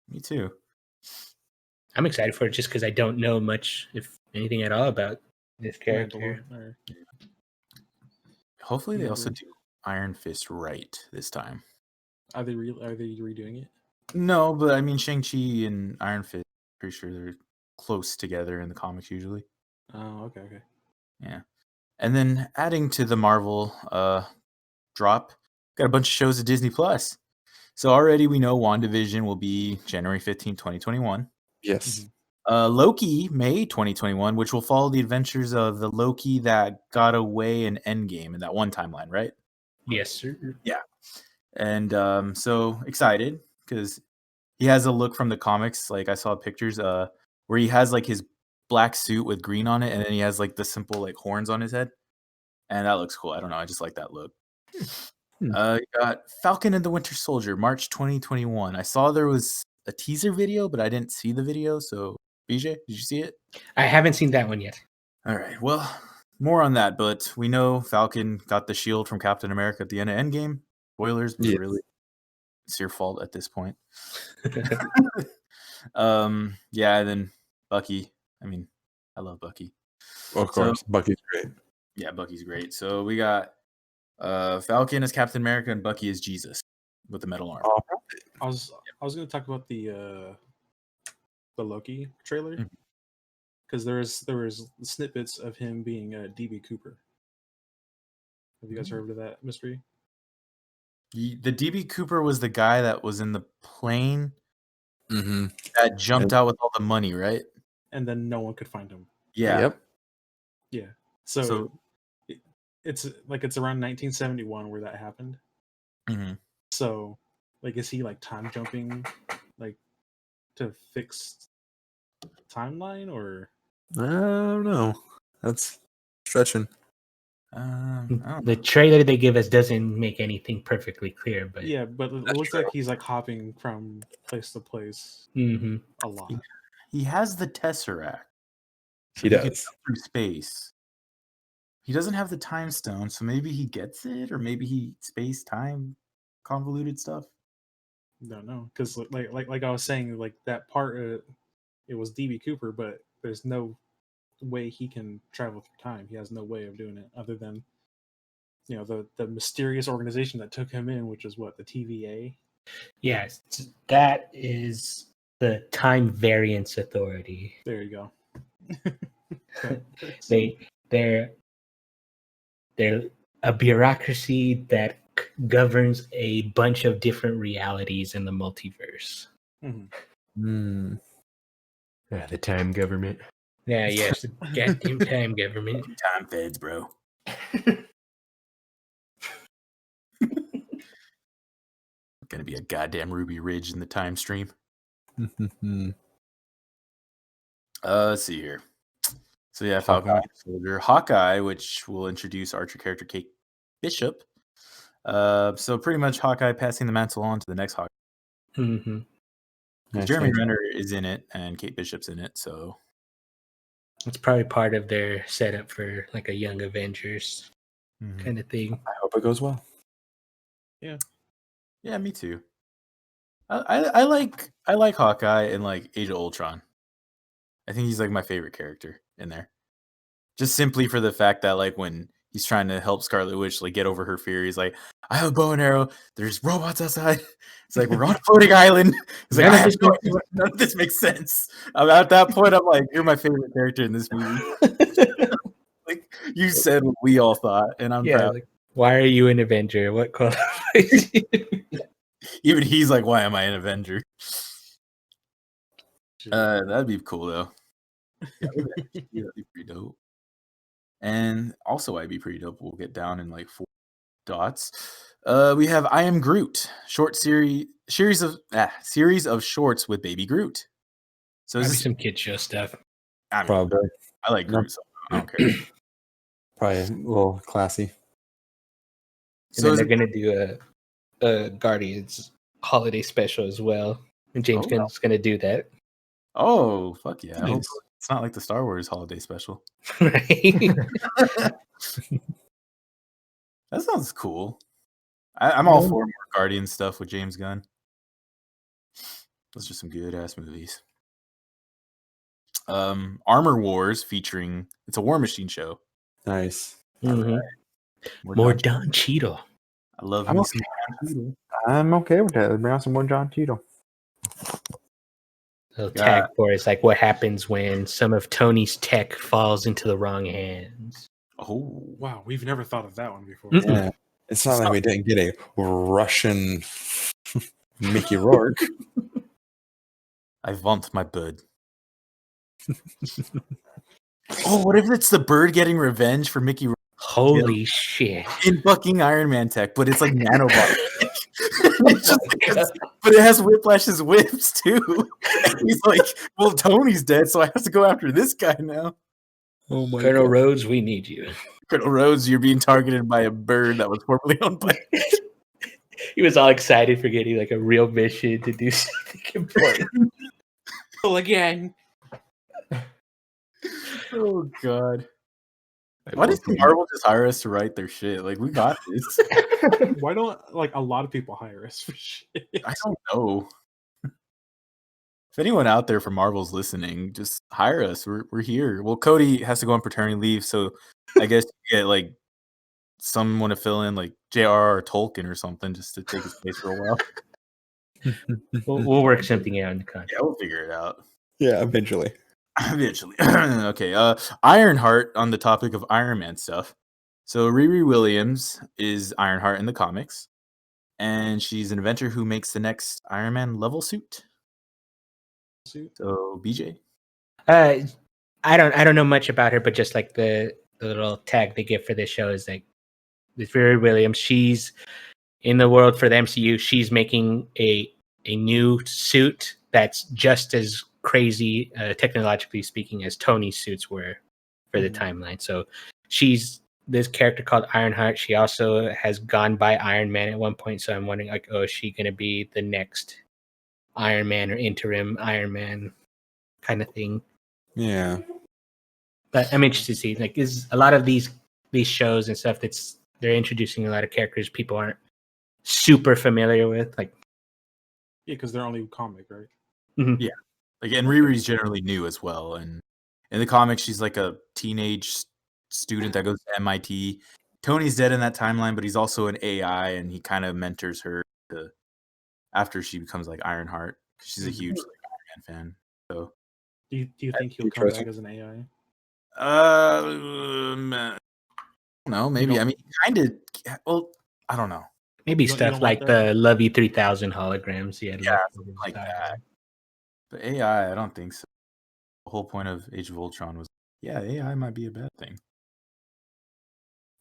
Me too. I'm excited for it just because I don't know much, if anything at all, about this character. Mandalorian, or- Hopefully they also do Iron Fist right this time. Are they redoing it? No, but I mean Shang-Chi and Iron Fist, pretty sure they're close together in the comics usually. Oh, okay. Yeah. And then adding to the Marvel drop, got a bunch of shows at Disney Plus. So already we know WandaVision will be January 15, 2021. Yes. Loki, May 2021, which will follow the adventures of the Loki that got away in Endgame in that one timeline, right? Yes, sir. Yeah. And so excited because he has a look from the comics. Like I saw pictures where he has like his black suit with green on it, and then he has like the simple like horns on his head. And that looks cool. I don't know. I just like that look. You got Falcon and the Winter Soldier, March 2021. I saw there was a teaser video, but I didn't see the video. So, BJ, did you see it? I haven't seen that one yet. All right. Well, more on that, but we know Falcon got the shield from Captain America at the end of Endgame. Spoilers, but Yes. really, It's your fault at this point. Yeah, and then Bucky. I mean, I love Bucky. Of course, Bucky's great. Yeah, Bucky's great. So we got Falcon as Captain America and Bucky as Jesus with the metal arm. I was going to talk about the Loki trailer because there was snippets of him being DB Cooper. Have you guys heard of that mystery? The DB Cooper was the guy that was in the plane that jumped out with all the money, right? And then no one could find him. Yeah. Yep. Yeah. So it's around 1971 where that happened. Mm-hmm. So, like, is he like time jumping, like, to fix timeline, or I don't know. That's stretching. The trailer they give us doesn't make anything perfectly clear, but yeah, but it looks like he's like hopping from place to place a lot. He has the Tesseract. So He can does. jump through space. He doesn't have the time stone, so maybe he gets it, or maybe he space time convoluted stuff. Don't know, because like I was saying, like that part, it was DB Cooper, but there's no way he can travel through time. He has no way of doing it other than, you know, the mysterious organization that took him in, which is what, the TVA. yes, that is the Time Variance Authority. There you go. They're a bureaucracy that governs a bunch of different realities in the multiverse. Yeah, the time government. Yeah, yes, the goddamn time government. Time feds, bro. Gonna be a goddamn Ruby Ridge in the time stream. Let's see here. So yeah, Falcon Winter Soldier, Hawkeye, which will introduce Archer character Kate Bishop. So pretty much Hawkeye passing the mantle on to the next Hawkeye. Jeremy Renner is in it, and Kate Bishop's in it. So it's probably part of their setup for like a Young Avengers kind of thing. I hope it goes well. Yeah, me too. I like Hawkeye and like Age of Ultron. I think he's like my favorite character in there. Just simply for the fact that like when he's trying to help Scarlet Witch like get over her fear, he's like, I have a bow and arrow. There's robots outside. It's like we're on a floating island. It's like none of this makes sense. At that point, I'm like, you're my favorite character in this movie. Like you said what we all thought, and I'm proud. Like, why are you an Avenger? What qualifies you? Even he's like, why am I an Avenger? That'd be cool though. Yeah, that'd be pretty dope. And also, I'd be pretty dope. We'll get down in like 4 dots. We have I Am Groot, series of shorts with Baby Groot. So is this some kid show stuff? I mean, Probably. I like Groot, so I don't care. Probably a little classy. And then they're gonna do a Guardians holiday special as well, and James Gunn's gonna do that. Oh fuck yeah! I hope it's not like the Star Wars holiday special. Right? That sounds cool. I'm all for more Guardian stuff with James Gunn. Those are some good ass movies. Armor Wars featuring it's a War Machine show. Nice. Right. More Don Cheadle. I love I'm me okay. I'm okay with that. Bring out some more Don Cheadle. Little tag for it's like what happens when some of Tony's tech falls into the wrong hands. Oh wow, we've never thought of that one before. Yeah. It's not like we didn't get a Russian Mickey Rourke. I want my bird. Oh, what if it's the bird getting revenge for Mickey Rourke? Holy shit. In fucking Iron Man tech, but it's like nanobot. But it has Whiplash's whips too. And he's like, well, Tony's dead, so I have to go after this guy now. Oh my Colonel God. Rhodes, we need you. Colonel Rhodes, you're being targeted by a bird that was formerly owned by. He was all excited for getting like a real mission to do something important. Well, again. Oh God. Why doesn't Marvel just hire us to write their shit? Like, we got this. Why don't a lot of people hire us for shit? I don't know. If anyone out there from Marvel's listening, just hire us. We're here. Well, Cody has to go on paternity leave, so I guess you get like someone to fill in, like J.R.R. Tolkien or something, just to take his place for a while. We'll work something out in the contract. Yeah, we'll figure it out. Yeah, eventually. Eventually. Okay. Ironheart, on the topic of Iron Man stuff. So Riri Williams is Ironheart in the comics, and she's an inventor who makes the next Iron Man level suit. So BJ. I don't know much about her, but just like the little tag they give for this show is like with Riri Williams, she's in the world for the MCU. She's making a new suit that's just as crazy, technologically speaking, as Tony's suits were for the timeline. So she's this character called Ironheart. She also has gone by Iron Man at one point. So I'm wondering, like, oh, is she going to be the next Iron Man or interim Iron Man kind of thing? Yeah. But I'm interested to see, like, is a lot of these shows and stuff they're introducing a lot of characters people aren't super familiar with, like. Yeah, because they're only comic, right? Mm-hmm. Yeah. Like, and Riri's generally new as well. And in the comics, she's like a teenage student that goes to MIT. Tony's dead in that timeline, but he's also an AI, and he kind of mentors her after she becomes like Ironheart. She's a huge Iron Man fan. So, Do you think he'll come back as an AI? No, maybe. I mean, kind of. Well, I don't know. Maybe You stuff don't like like the Lovey 3000 holograms. Yeah, like that. But AI, I don't think so. The whole point of Age of Ultron was, AI might be a bad thing.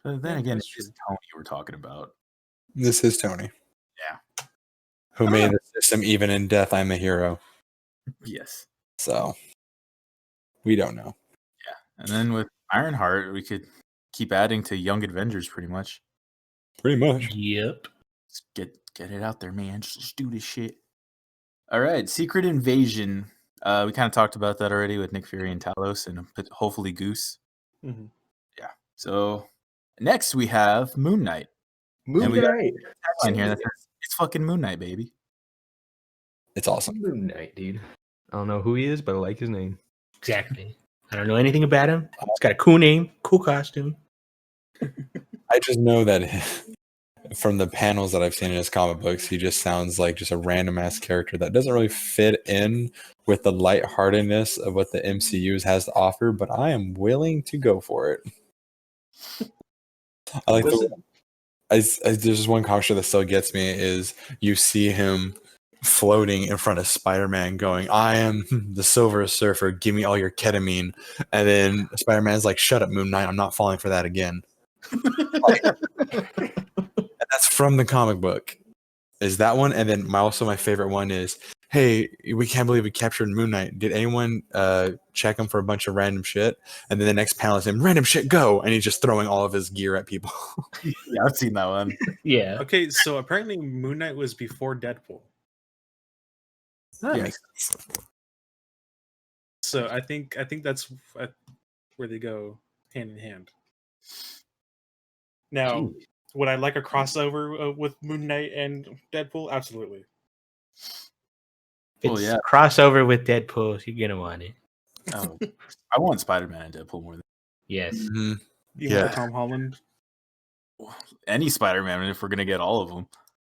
But then again, it's just Tony we're talking about. This is Tony. Yeah. Who made the system even in death, I'm a hero. Yes. So, we don't know. Yeah. And then with Ironheart, we could keep adding to Young Avengers pretty much. Pretty much. Yep. Just get it out there, man. Just do this shit. All right. Secret Invasion. We kind of talked about that already with Nick Fury and Talos and hopefully Goose. Mm-hmm. Yeah. So next we have Moon Knight. Moon Knight. And here that says, it's fucking Moon Knight, baby. It's awesome. Moon Knight, dude. I don't know who he is, but I like his name. Exactly. I don't know anything about him. It's got a cool name, cool costume. I just know that from the panels that I've seen in his comic books, he just sounds like just a random ass character that doesn't really fit in with the lightheartedness of what the MCU has to offer, but I am willing to go for it. I like there's just one comic that still gets me is you see him floating in front of Spider-Man going, I am the Silver Surfer, give me all your ketamine. And then Spider-Man's like, shut up, Moon Knight, I'm not falling for that again. And that's from the comic book. Is that one? And then my favorite one is, hey, we can't believe we captured Moon Knight. Did anyone check him for a bunch of random shit? And then the next panel is him, random shit, go! And he's just throwing all of his gear at people. Yeah, I've seen that one. Yeah. Okay, so apparently Moon Knight was before Deadpool. That Yes. makes sense. So I think that's where they go hand in hand. Now, would I like a crossover with Moon Knight and Deadpool? Absolutely. If Well, it's yeah. crossover with Deadpool, you're gonna want it. Oh, I want Spider-Man and Deadpool more than Yes. Mm-hmm. You Yeah. want the Tom Holland? any Spider-Man if we're gonna get all of them.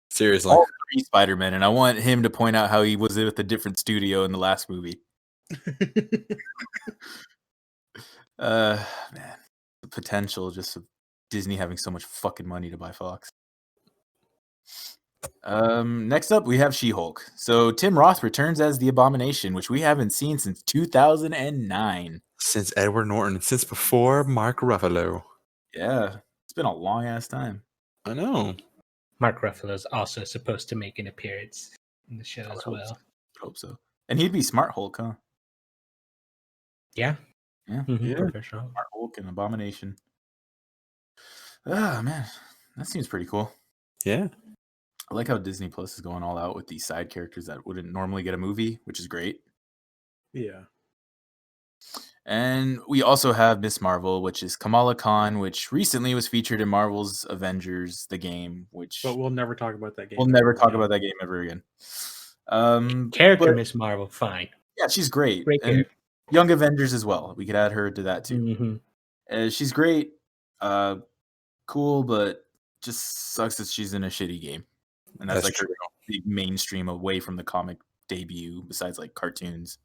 Seriously. All three Spider-Man, and I want him to point out how he was with a different studio in the last movie. Man, the potential just of Disney having so much fucking money to buy Fox. Next up, we have She-Hulk. So Tim Roth returns as the Abomination, which we haven't seen since 2009. Since Edward Norton, since before Mark Ruffalo. Yeah, it's been a long ass time. I know. Mark Ruffalo is also supposed to make an appearance in the show as hope well. so. Hope so. And he'd be Smart Hulk, huh? Yeah. Yeah. Mm-hmm. Yeah. Professional. Smart Hulk and Abomination. Ah, man, that seems pretty cool. Yeah. I like how Disney Plus is going all out with these side characters that wouldn't normally get a movie, which is great. Yeah. And we also have Miss Marvel, which is Kamala Khan, which recently was featured in Marvel's Avengers, the game, which But we'll never talk about that game. we'll never talk about that game ever again. Character but- Miss Marvel, fine. Yeah, she's great. Great And character. Young Avengers as well. We could add her to that too. Mm-hmm. She's great, cool, but just sucks that she's in a shitty game, and that's like her big mainstream away from the comic debut. Besides like cartoons,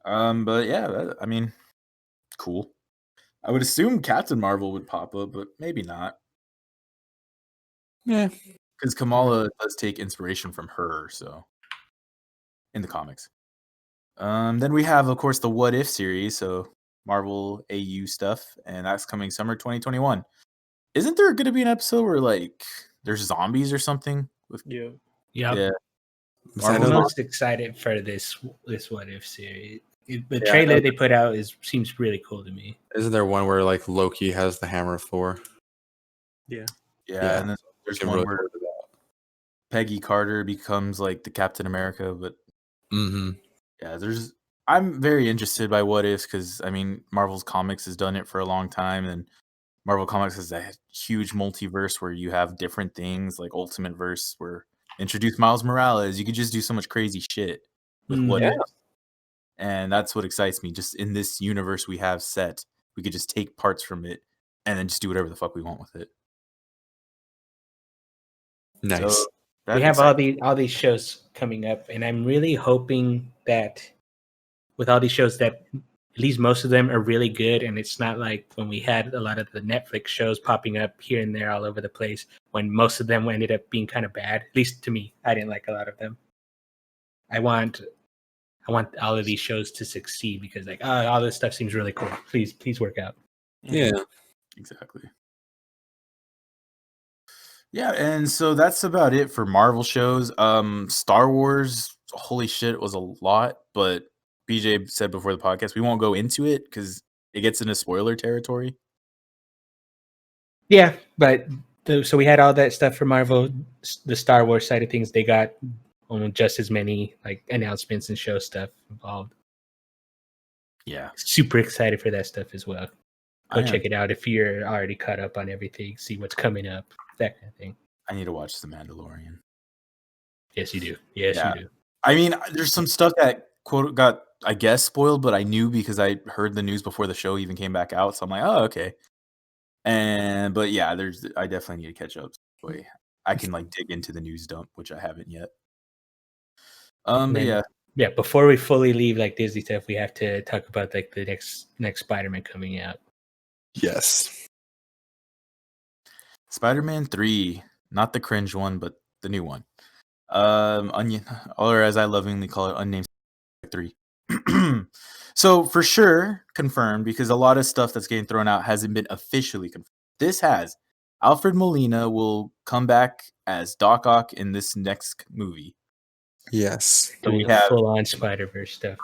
but yeah, I mean, cool. I would assume Captain Marvel would pop up, but maybe not. Yeah, because Kamala does take inspiration from her, so in the comics. Then we have, of course, the What If series, so Marvel AU stuff, and that's coming summer 2021. Isn't there going to be an episode where like there's zombies or something? Yeah. Yeah. I'm most excited for this What If series. The trailer they put out seems really cool to me. Isn't there one where like Loki has the hammer of Thor? Yeah. And then there's one where Peggy Carter becomes like the Captain America, but I'm very interested by What If because I mean Marvel's Comics has done it for a long time, and Marvel Comics has a huge multiverse where you have different things like Ultimate Verse, where introduce Miles Morales. You could just do so much crazy shit with What If, and that's what excites me. Just in this universe we have set, we could just take parts from it and then just do whatever the fuck we want with it. Nice. So, we have all these shows coming up, and I'm really hoping that with all these shows that at least most of them are really good, and it's not like when we had a lot of the Netflix shows popping up here and there all over the place when most of them ended up being kind of bad. At least to me, I didn't like a lot of them. I want all of these shows to succeed because like all this stuff seems really cool. Please work out. Yeah, exactly. Yeah, and so that's about it for Marvel shows. Star Wars, holy shit, it was a lot, but BJ said before the podcast we won't go into it because it gets into spoiler territory. Yeah, but so we had all that stuff for Marvel. The Star Wars side of things, they got almost just as many like announcements and show stuff involved. Yeah, super excited for that stuff as well. Go check it out if you're already caught up on everything. See what's coming up, that kind of thing. I need to watch The Mandalorian. Yes, you do. Yes, you do. I mean, there's some stuff that quote got, I guess, spoiled, but I knew because I heard the news before the show even came back out. So I'm like, oh, okay. But yeah, I definitely need to catch up. So I can like dig into the news dump, which I haven't yet. But yeah. Before we fully leave like Disney stuff, we have to talk about like the next Spider-Man coming out. Yes. Spider-Man 3, not the cringe one, but the new one. Onion, or as I lovingly call it, Unnamed 3. So for sure confirmed, because a lot of stuff that's getting thrown out hasn't been officially confirmed. This has. Alfred Molina will come back as Doc Ock in this next movie. Yes. So we have full-on Spider-Verse stuff.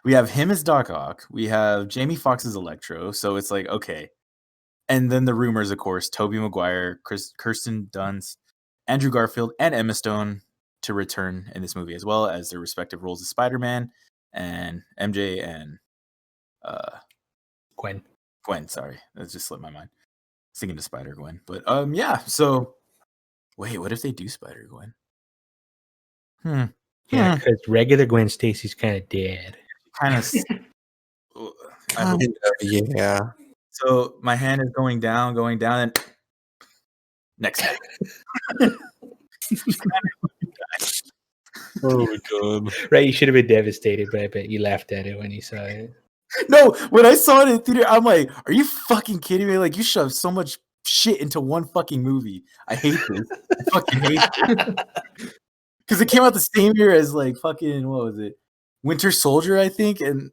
We have him as Doc Ock. We have Jamie Foxx as Electro. So it's like, okay. And then the rumors, of course, Tobey Maguire, Kirsten Dunst, Andrew Garfield, and Emma Stone to return in this movie, as well as their respective roles as Spider-Man and MJ and Gwen. Sorry, that just slipped my mind. I was thinking of Spider-Gwen. But yeah, so wait, what if they do Spider-Gwen? Yeah, because regular Gwen Stacy's kind of dead. Kind of. Yeah. So my hand is going down, and next. Oh my god! Right, you should have been devastated, but I bet you laughed at it when you saw it. No, when I saw it in theater, I'm like, "Are you fucking kidding me? Like, you shoved so much shit into one fucking movie. I hate this. I fucking hate it." Because it came out the same year as like fucking what was it, Winter Soldier, I think, Captain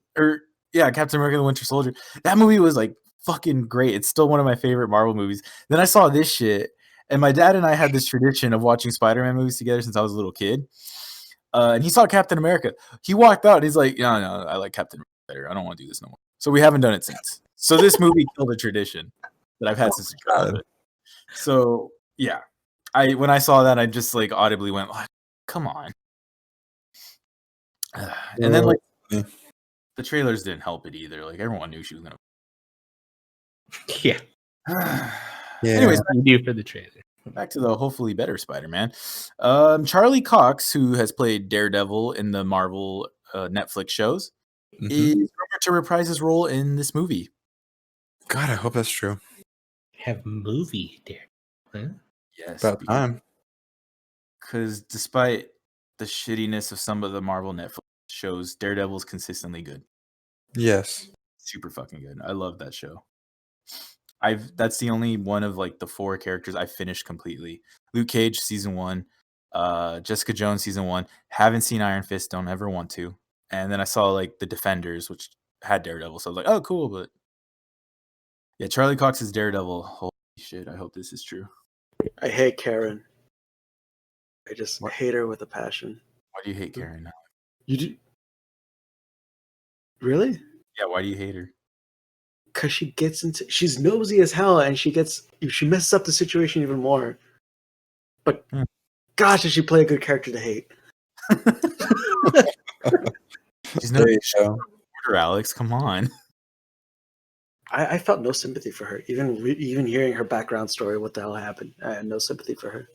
America: The Winter Soldier. That movie was like fucking great. It's still one of my favorite Marvel movies. Then I saw this shit, and my dad and I had this tradition of watching Spider-Man movies together since I was a little kid. And he saw Captain America. He walked out and he's like, no, I like Captain America better. I don't want to do this no more. So we haven't done it since. So this movie killed a tradition that I've had since childhood. So yeah, when I saw that, I just like audibly went, oh, come on. And then like the trailers didn't help it either. Like everyone knew she was gonna. Yeah. Anyways, You do for the trailer. back to the hopefully better Spider-Man. Charlie Cox, who has played Daredevil in the Marvel Netflix shows, is rumored to reprise his role in this movie. God, I hope that's true. Have movie there. Huh? Yes, About time. because despite the shittiness of some of the Marvel Netflix shows, Daredevil is consistently good. Yes. Super fucking good. I love that show. That's the only one of like the 4 characters I finished completely. Luke Cage season 1, Jessica Jones season 1. Haven't seen Iron Fist, don't ever want to. And then I saw like the Defenders, which had Daredevil, so I was like, oh cool, but yeah, Charlie Cox is Daredevil. Holy shit, I hope this is true. I hate Karen. I just What? hate her with a passion. Why do you hate Karen? You do? Really? Yeah, why do you hate her? Because she's nosy as hell, and she messes up the situation even more. But gosh, does she play a good character to hate? She's no reporter, Alex. Come on. I felt no sympathy for her. Even hearing her background story, what the hell happened? I had no sympathy for her.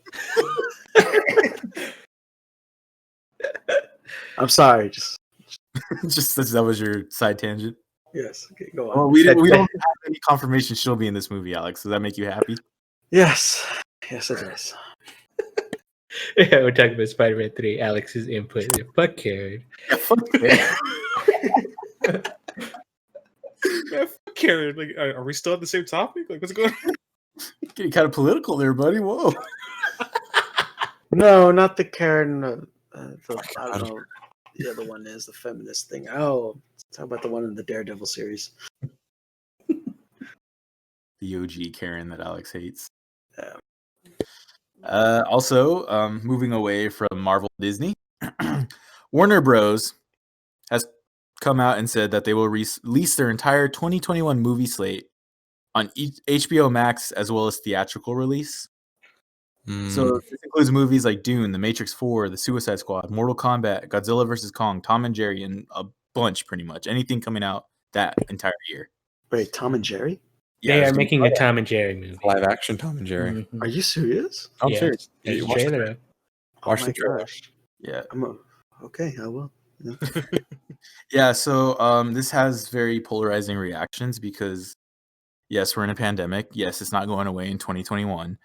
I'm sorry. Just that was your side tangent. yes. Okay, go on. Well, we don't have any confirmation she'll be in this movie, Alex. Does that make you happy? Yes, it does. Yeah, we're talking about Spider-Man 3. Alex's input. Fuck Karen. Yeah, fuck Karen. Yeah, fuck Karen. Like, are we still on the same topic? Like, what's going on? Getting kind of political there, buddy. Whoa. No, not the Karen. I don't know. The other one is the feminist thing. Oh, talk about the one in the Daredevil series. The OG Karen that Alex hates. Yeah. Also, moving away from Marvel Disney, Warner Bros. Has come out and said that they will release their entire 2021 movie slate on HBO Max as well as theatrical release. So this includes movies like Dune, The Matrix 4, The Suicide Squad, Mortal Kombat, Godzilla vs. Kong, Tom and Jerry, and a bunch pretty much. Anything coming out that entire year. Wait, Tom and Jerry? Yeah, They there's are gonna be- making a Tom and Jerry movie. Live action Tom and Jerry. Mhm. Are you serious? I'm Yeah, serious. there's a Watch the trailer trailer. Oh Watch my the trailer. gosh. Yeah. Okay, I will. Yeah. Yeah, so this has very polarizing reactions because yes, we're in a pandemic. Yes, it's not going away in 2021.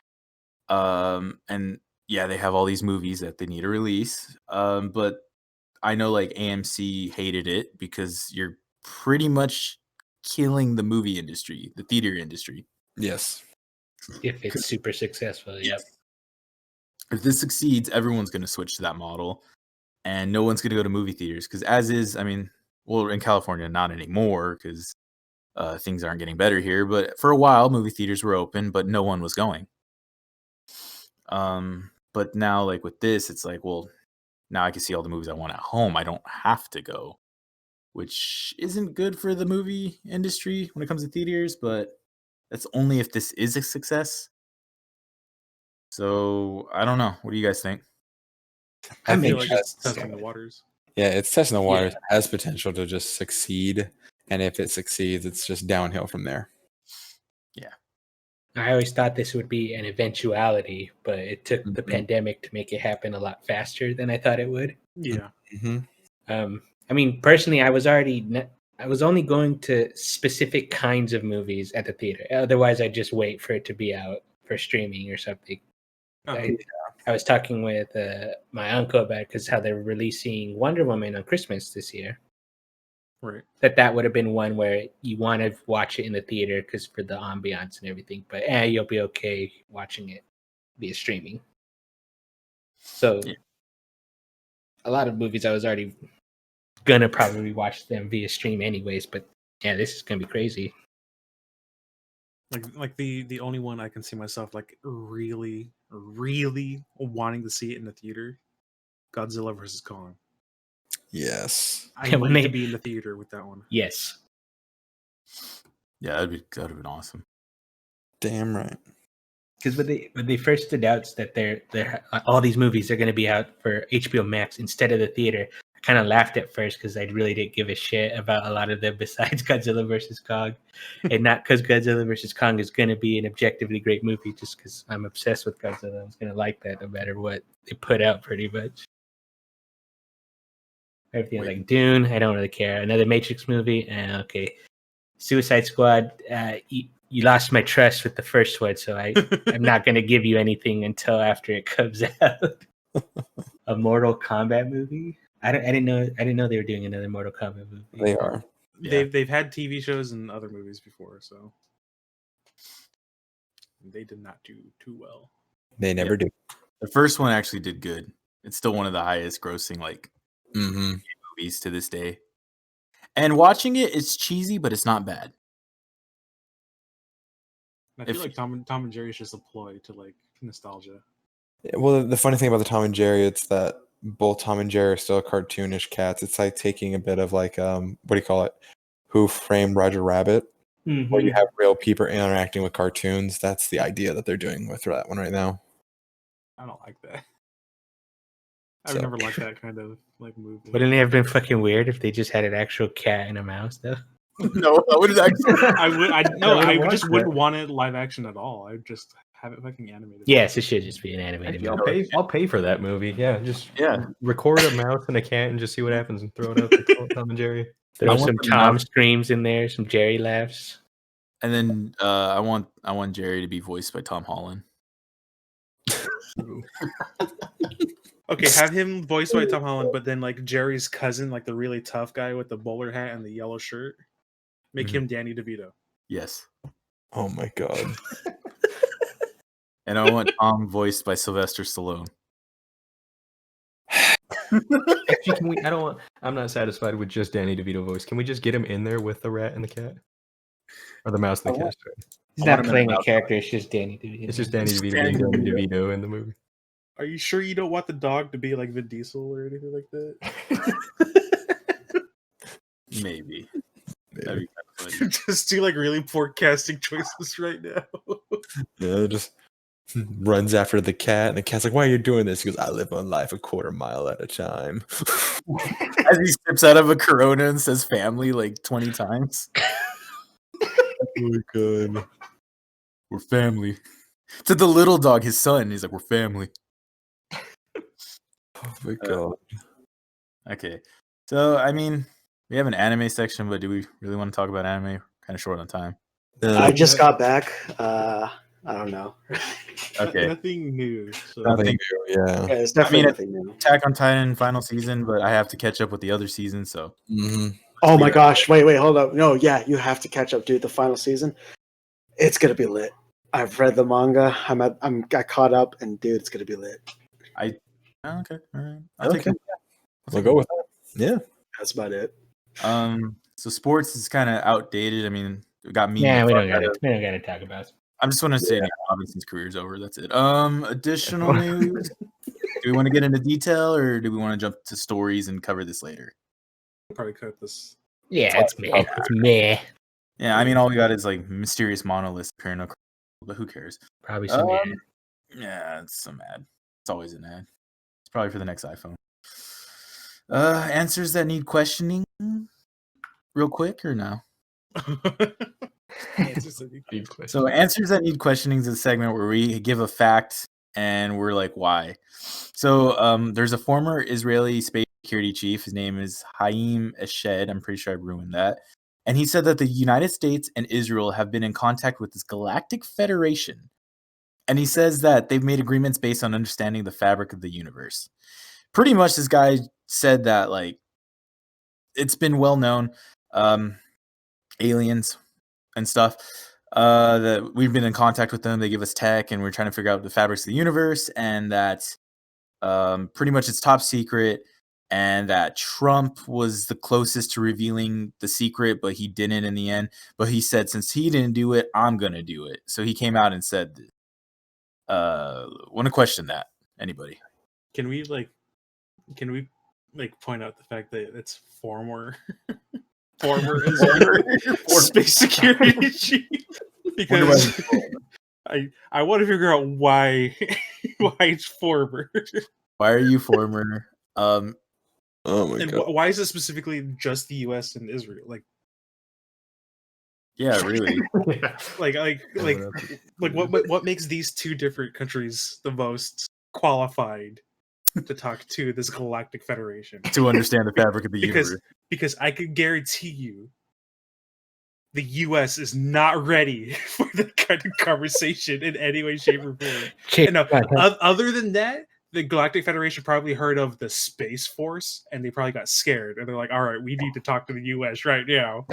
And yeah, they have all these movies that they need to release. But I know like AMC hated it because you're pretty much killing the movie industry, the theater industry. Yes. If it's super successful, yep. If this succeeds, everyone's going to switch to that model, and no one's going to go to movie theaters because, as is, I mean, well, in California, not anymore because things aren't getting better here. But for a while, movie theaters were open, but no one was going. But now, like with this, it's like, well, now I can see all the movies I want at home. I don't have to go, which isn't good for the movie industry when it comes to theaters, but that's only if this is a success. So I don't know. What do you guys think? I think feel like it's that's- testing the waters. Yeah, it's testing the waters. It has potential to just succeed. And if it succeeds, it's just downhill from there. I always thought this would be an eventuality, but it took the Mhm. pandemic to make it happen a lot faster than I thought it would. Yeah. I mean, personally, I was only going to specific kinds of movies at the theater. Otherwise, I'd just wait for it to be out for streaming or something. Uh-huh. I was talking with my uncle about it because how they're releasing Wonder Woman on Christmas this year. Right. That would have been one where you want to watch it in the theater because for the ambiance and everything, but you'll be okay watching it via streaming. So a lot of movies I was already gonna probably watch them via stream anyways, but yeah, this is gonna be crazy. Like the only one I can see myself like really wanting to see it in the theater, Godzilla vs. Kong. Yes. I Yeah, when need they- to be in the theater with that one. Yes. Yeah, that'd have been awesome. Damn right. Because when they first announced that they're all these movies are going to be out for HBO Max instead of the theater, I kind of laughed at first because I really didn't give a shit about a lot of them besides Godzilla vs. Kong. And not because Godzilla vs. Kong is going to be an objectively great movie, just because I'm obsessed with Godzilla. I was going to like that no matter what they put out, pretty much. Everything like Dune, I don't really care. Another Matrix movie, okay. Suicide Squad, you lost my trust with the first one, so I'm not going to give you anything until after it comes out. A Mortal Kombat movie? I didn't know they were doing another Mortal Kombat movie. They are. Yeah. They've had TV shows and other movies before, so they did not do too well. They never do. The first one actually did good. It's still one of the highest grossing movies to this day. And watching it, it's cheesy, but it's not bad. I feel like Tom and Jerry is just a ploy to like nostalgia. Well, the funny thing about the Tom and Jerry, it's that both Tom and Jerry are still cartoonish cats. It's like taking a bit of like what do you call it? Who Framed Roger Rabbit? Mm-hmm. Where you have real people interacting with cartoons. That's the idea that they're doing with that one right now. I don't like that. I've never liked that kind of like movie. Wouldn't it have been fucking weird if they just had an actual cat and a mouse, though? No, that would actually. I just wouldn't want it live action at all. I would just have it fucking animated. Yes, it should just be an animated movie. I'll pay for that movie. Yeah, just Yeah. record a mouse and a cat and just see what happens and throw it up like Tom and Jerry. Throw some Tom screams in there, some Jerry laughs. And then I want Jerry to be voiced by Tom Holland. Okay, have him voiced by Tom Holland, but then like Jerry's cousin, like the really tough guy with the bowler hat and the yellow shirt, make him Danny DeVito. Yes. Oh my god. And I want Tom voiced by Sylvester Stallone. Actually, I'm not satisfied with just Danny DeVito voice. Can we just get him in there with the rat and the cat? Or the mouse and the cat? Sorry. He's not playing a character, it's just Danny DeVito. It's just Danny DeVito being Danny DeVito in the movie. Are you sure you don't want the dog to be like Vin Diesel or anything like that? Maybe. That'd be kind of funny. Just do like really poor casting choices right now. Yeah, just runs after the cat, and the cat's like, "Why are you doing this?" He goes, "I live on life a quarter mile at a time." As he steps out of a Corona and says "family" like 20 times. Oh my god. We're family. To the little dog, his son, he's like, "We're family." Oh my god. Okay. So, I mean, we have an anime section, but do we really want to talk about anime? Kind of short on time. I just got back. I don't know. Okay. Nothing new. So. Nothing new, yeah. Yeah, it's definitely nothing new. Attack on Titan final season, but I have to catch up with the other seasons, so. Oh my gosh! Wait, hold up! No, yeah, you have to catch up, dude. The final season, it's gonna be lit. I've read the manga. I caught up, and dude, it's gonna be lit. Okay, all right. Okay. We'll go with that. Yeah. That's about it. So sports is kind of outdated. I mean, it got me. Yeah, we don't gotta talk about it. I'm just want to say Robinson's career's over. That's it. Additional news. Do we want to get into detail, or do we want to jump to stories and cover this later? We'll probably cut this. Yeah, it's meh. It's meh. Yeah, I mean, all we got is like mysterious monoliths appearing, but who cares? Probably some ad. Yeah, it's some ad. It's always an ad. It's probably for the next iPhone. Answers that need questioning, real quick, or no? So answers that need questioning is a segment where we give a fact and we're like, why? So there's a former Israeli space security chief. His name is Haim Eshed. I'm pretty sure I ruined that. And he said that the United States and Israel have been in contact with this galactic federation. And he says that they've made agreements based on understanding the fabric of the universe. Pretty much this guy said that, like, it's been well known, aliens and stuff, that we've been in contact with them. They give us tech and we're trying to figure out the fabrics of the universe, and that pretty much it's top secret, and that Trump was the closest to revealing the secret, but he didn't in the end. But he said, since he didn't do it, I'm going to do it. So he came out and said, want to question that? Anybody? Can we point out the fact that it's former space security chief? Because I want to figure out why it's former. Why are you former? Oh my And god. why is it specifically just the U.S. and Israel? Like, Yeah, really. what makes these two different countries the most qualified to talk to this galactic federation? To understand the fabric of the universe. Because I could guarantee you the US is not ready for that kind of conversation in any way, shape, or form. And no, other than that, the Galactic Federation probably heard of the Space Force and they probably got scared. And they're like, all right, we need to talk to the US right now.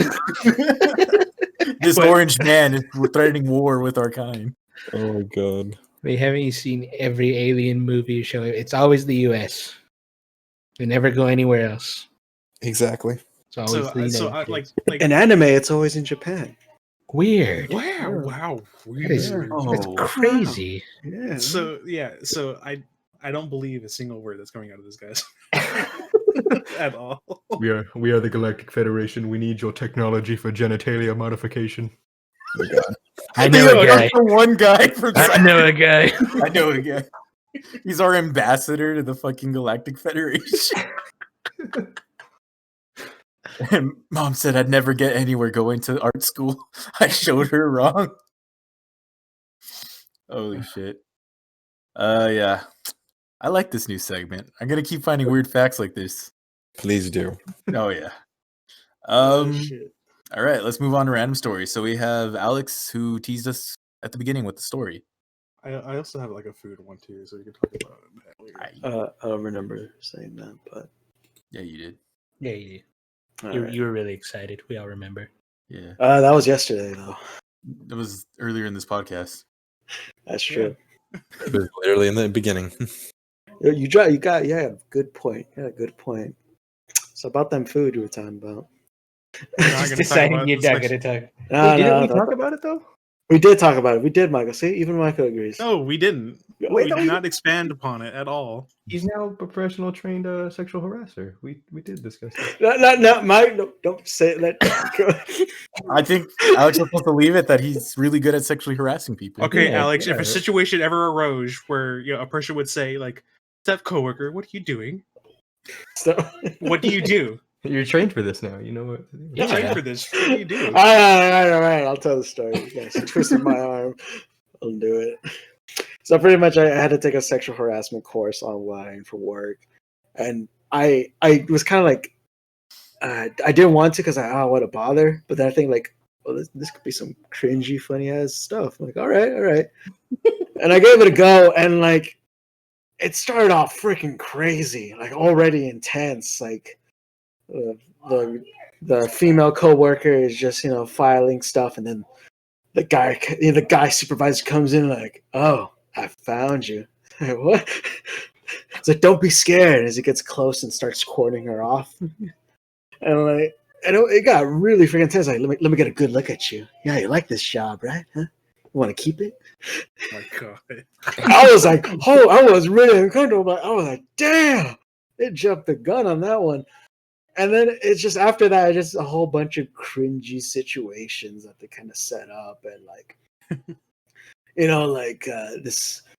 This orange man is threatening war with our kind. Oh my god. Haven't you seen every alien movie show? It's always the US. They never go anywhere else. Exactly. It's always the United States. In anime, it's always in Japan. Weird. Wow. That is, that's crazy. Yeah. So I don't believe a single word that's coming out of this guy's at all. We are the Galactic Federation. We need your technology for genitalia modification. Oh my god. I know a guy. That's the one guy from I know a guy. I know a guy. He's our ambassador to the fucking Galactic Federation. And Mom said I'd never get anywhere going to art school. I showed her wrong. Holy shit. Yeah. I like this new segment. I'm gonna keep finding weird facts like this. Please do. Oh yeah. Shit. All right, let's move on to random stories. So we have Alex who teased us at the beginning with the story. I also have like a food one too, so you can talk about it later. I don't remember saying that, but Yeah, you did. Yeah, you all right. you were really excited. We all remember. Yeah. That was yesterday though. It was earlier in this podcast. That's true. It was literally in the beginning. You got good point. Yeah, good point. So about them food you were talking about. Just deciding you're not going to talk. Didn't we talk about it though? We did talk about it. We did, Michael. See, even Michael agrees. No, we didn't. Wait, We did not expand upon it at all. He's now a professional trained sexual harasser. We did discuss it. No, Mike. No, don't say it. I think Alex was supposed to leave it that he's really good at sexually harassing people. Okay, Yeah, Alex, if yeah. a situation ever arose where a person would say, like, "Step coworker, what are you doing? So, What do you do? You're trained for this now. You know what to do. You're trained for this. What do you do?" all right. I'll tell the story. You guys twisted my arm. I'll do it. So pretty much, I had to take a sexual harassment course online for work, and I was kind of like, I didn't want to because I don't want to bother, but then I think like, well, this could be some cringy, funny ass stuff. I'm like, all right, and I gave it a go, and like, it started off freaking crazy, like already intense, like. The female coworker is just filing stuff, and then the guy supervisor comes in like, "Oh, I found you." What? It's like, "Don't be scared," as he gets close and starts courting her off. And like, it got really freaking intense. Like, let me get a good look at you. Yeah, you like this job, right? Huh? You want to keep it? Oh my god! I was like, oh, I was really uncomfortable. But I was like, damn, it jumped the gun on that one. And then it's just after that, just a whole bunch of cringy situations that they kind of set up, and like,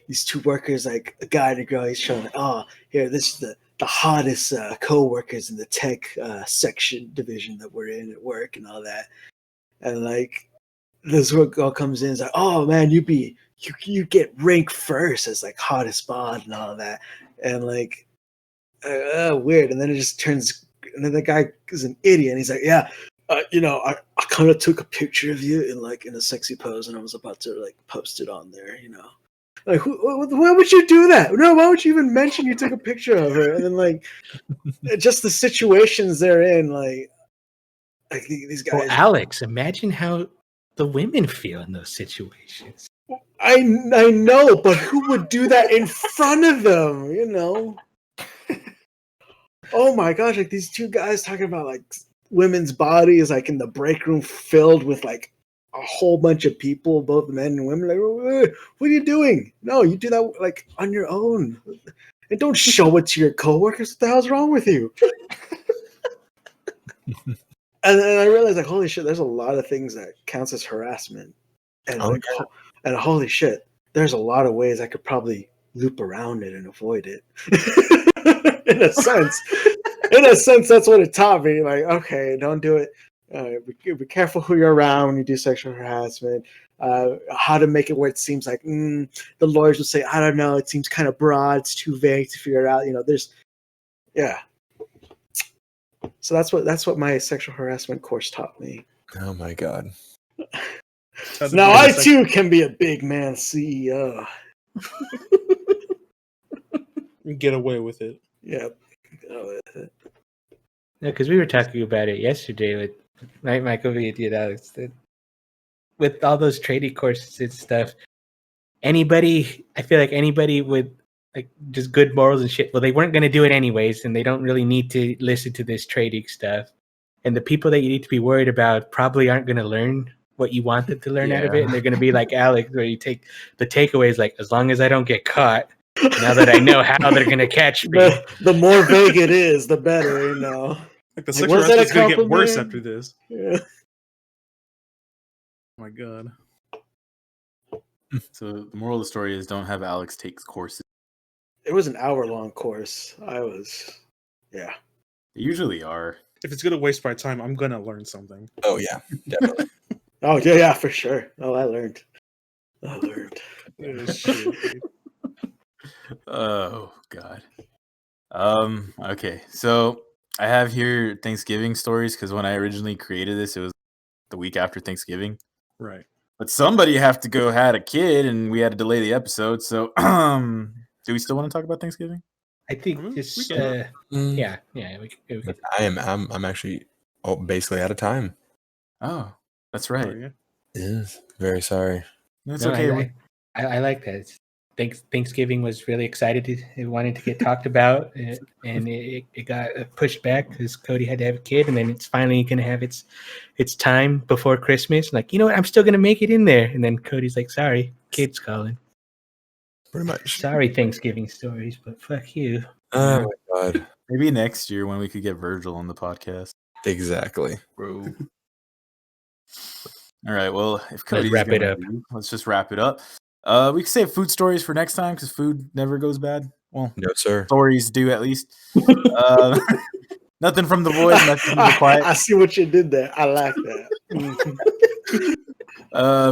these two workers, like a guy and a girl, he's showing, oh, here, this is the hottest co-workers in the tech section division that we're in at work and all that. And like, this girl comes in, is like, oh man, you get ranked first as like hottest bod and all that, and like, weird. And then it just turns. And then the guy is an idiot. And he's like, yeah, I kind of took a picture of you in a sexy pose, and I was about to like post it on there, Like, why would you do that? No, why would you even mention you took a picture of her? And then like, just the situations they're in, like these guys. Well, Alex, imagine how the women feel in those situations. I know, but who would do that in front of them? Oh my gosh, like these two guys talking about like women's bodies, like in the break room filled with like a whole bunch of people, both men and women. Like, what are you doing? No, you do that like on your own. And don't show it to your coworkers. What the hell's wrong with you? And then I realized like, holy shit, there's a lot of things that counts as harassment. And and holy shit, there's a lot of ways I could probably loop around it and avoid it. In a sense. in a sense, that's what it taught me. Like, okay, don't do it. Be careful who you're around when you do sexual harassment. How to make it where it seems like the lawyers would say, I don't know, it seems kind of broad, it's too vague to figure out. So that's what my sexual harassment course taught me. Oh my god. Now I too can be a big man CEO. Get away with it. Yep. Get away with it. No, because we were talking about it yesterday with Michael V. and Alex. With all those trading courses and stuff, I feel like anybody with like just good morals and shit, well, they weren't going to do it anyways, and they don't really need to listen to this trading stuff. And the people that you need to be worried about probably aren't going to learn what you want them to learn out of it, and they're going to be like Alex, where you take the takeaways like, as long as I don't get caught, now that I know how they're going to catch me. The more vague it is, the better, Like the sexual harassment is going to get worse after this. Yeah. Oh my god. So the moral of the story is don't have Alex take courses. It was an hour-long course. They usually are. If it's going to waste my time, I'm going to learn something. Oh yeah, definitely. Oh yeah, for sure. Oh, I learned. Shit. Oh god. Okay, so I have here Thanksgiving stories because when I originally created this, it was the week after Thanksgiving. Right. But somebody had a kid, and we had to delay the episode. So, do we still want to talk about Thanksgiving? I think just we can. we But I'm actually basically out of time. Oh, that's right. Oh, yeah. Yes. Very sorry. It's No, okay. I like that. Thanksgiving was really excited. It wanted to get talked about, and it got pushed back because Cody had to have a kid, and then it's finally going to have its time before Christmas. Like, you know what? I'm still going to make it in there. And then Cody's like, sorry, kid's calling. Pretty much. Sorry, Thanksgiving stories, but fuck you. Oh my god. Maybe next year when we could get Virgil on the podcast. Exactly. Bro. All right. Well, if Cody's wrap it gonna up. leave, let's just wrap it up. We can save food stories for next time because food never goes bad. Well, No, sir. stories do at least. Nothing from the void, nothing from the quiet. I see what you did there. I like that.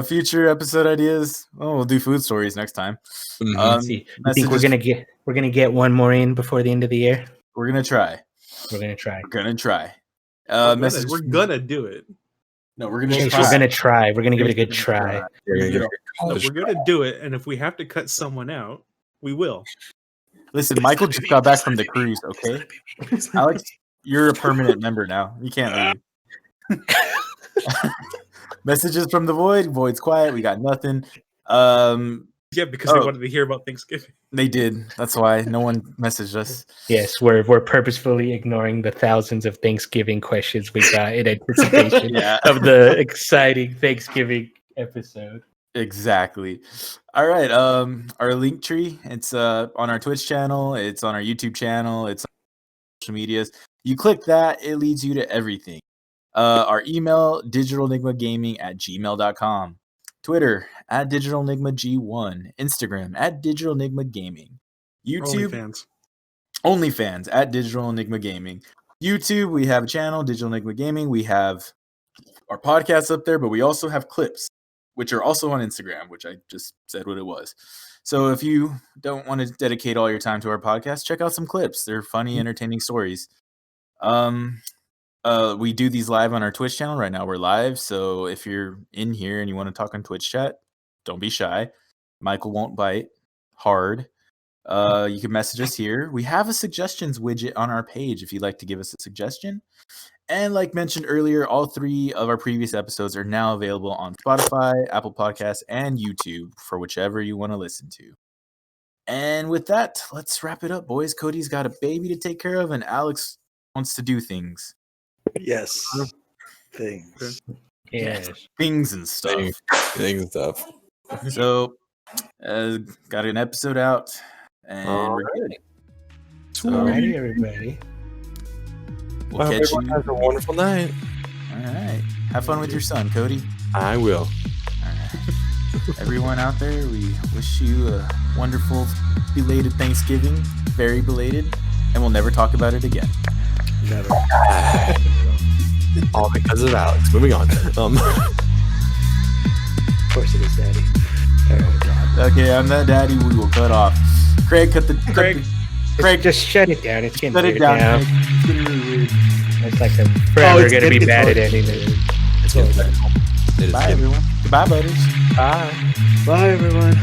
Future episode ideas. Oh, we'll do food stories next time. Mhm. See, I think we're gonna get one more in before the end of the year. We're gonna try. We're gonna try. Message. We're gonna do it. No, we're gonna We're try. gonna try. We're gonna give it a good try. No, we're gonna do it, and if we have to cut someone out, we will. Listen, Michael just got back from the cruise. Okay, Alex, you're a permanent member now. You can't leave. Messages from the void. Void's quiet. We got nothing. Yeah, because they wanted to hear about Thanksgiving. They did. That's why no one messaged us. Yes, we're purposefully ignoring the thousands of Thanksgiving questions we got in anticipation of the exciting Thanksgiving episode. Exactly. All right. Our link tree. It's on our Twitch channel. It's on our YouTube channel. It's on social medias. You click that, it leads you to everything. Our email, digitalenigmagaming@gmail.com. Twitter @digitalenigmag1. Instagram @digitalenigmagaming. YouTube OnlyFans @digitalenigmagaming. YouTube, we have a channel, Digital Enigma Gaming. We have our podcasts up there, but we also have clips, which are also on Instagram, which I just said what it was. So if you don't want to dedicate all your time to our podcast, check out some clips. They're funny, entertaining stories. We do these live on our Twitch channel right now. We're live, so if you're in here and you want to talk on Twitch chat, don't be shy. Michael won't bite hard. You can message us here. We have a suggestions widget on our page if you'd like to give us a suggestion. And like mentioned earlier, all 3 of our previous episodes are now available on Spotify, Apple Podcasts, and YouTube for whichever you want to listen to. And with that, let's wrap it up, boys. Cody's got a baby to take care of, and Alex wants to do things. Yes. Things. Yes. Things and stuff. Things and stuff. So, got an episode out, and we're good. So, Alrighty, everybody. we'll catch you. Have a wonderful night. All right. Have fun with your son, Cody. I will. All right. Everyone out there, we wish you a wonderful belated Thanksgiving. Very belated. And we'll never talk about it again. Never. All because of Alex. Moving on. Of course it is, Daddy. Okay, I'm that daddy. We will cut off. Craig, Craig, just shut it down. It's getting shut weird it down. now. Craig. It's getting really weird. It's like I'm forever it's going to be getting bad at close. anything. It's Bye, everyone. Goodbye, buddies. Bye. Bye, everyone.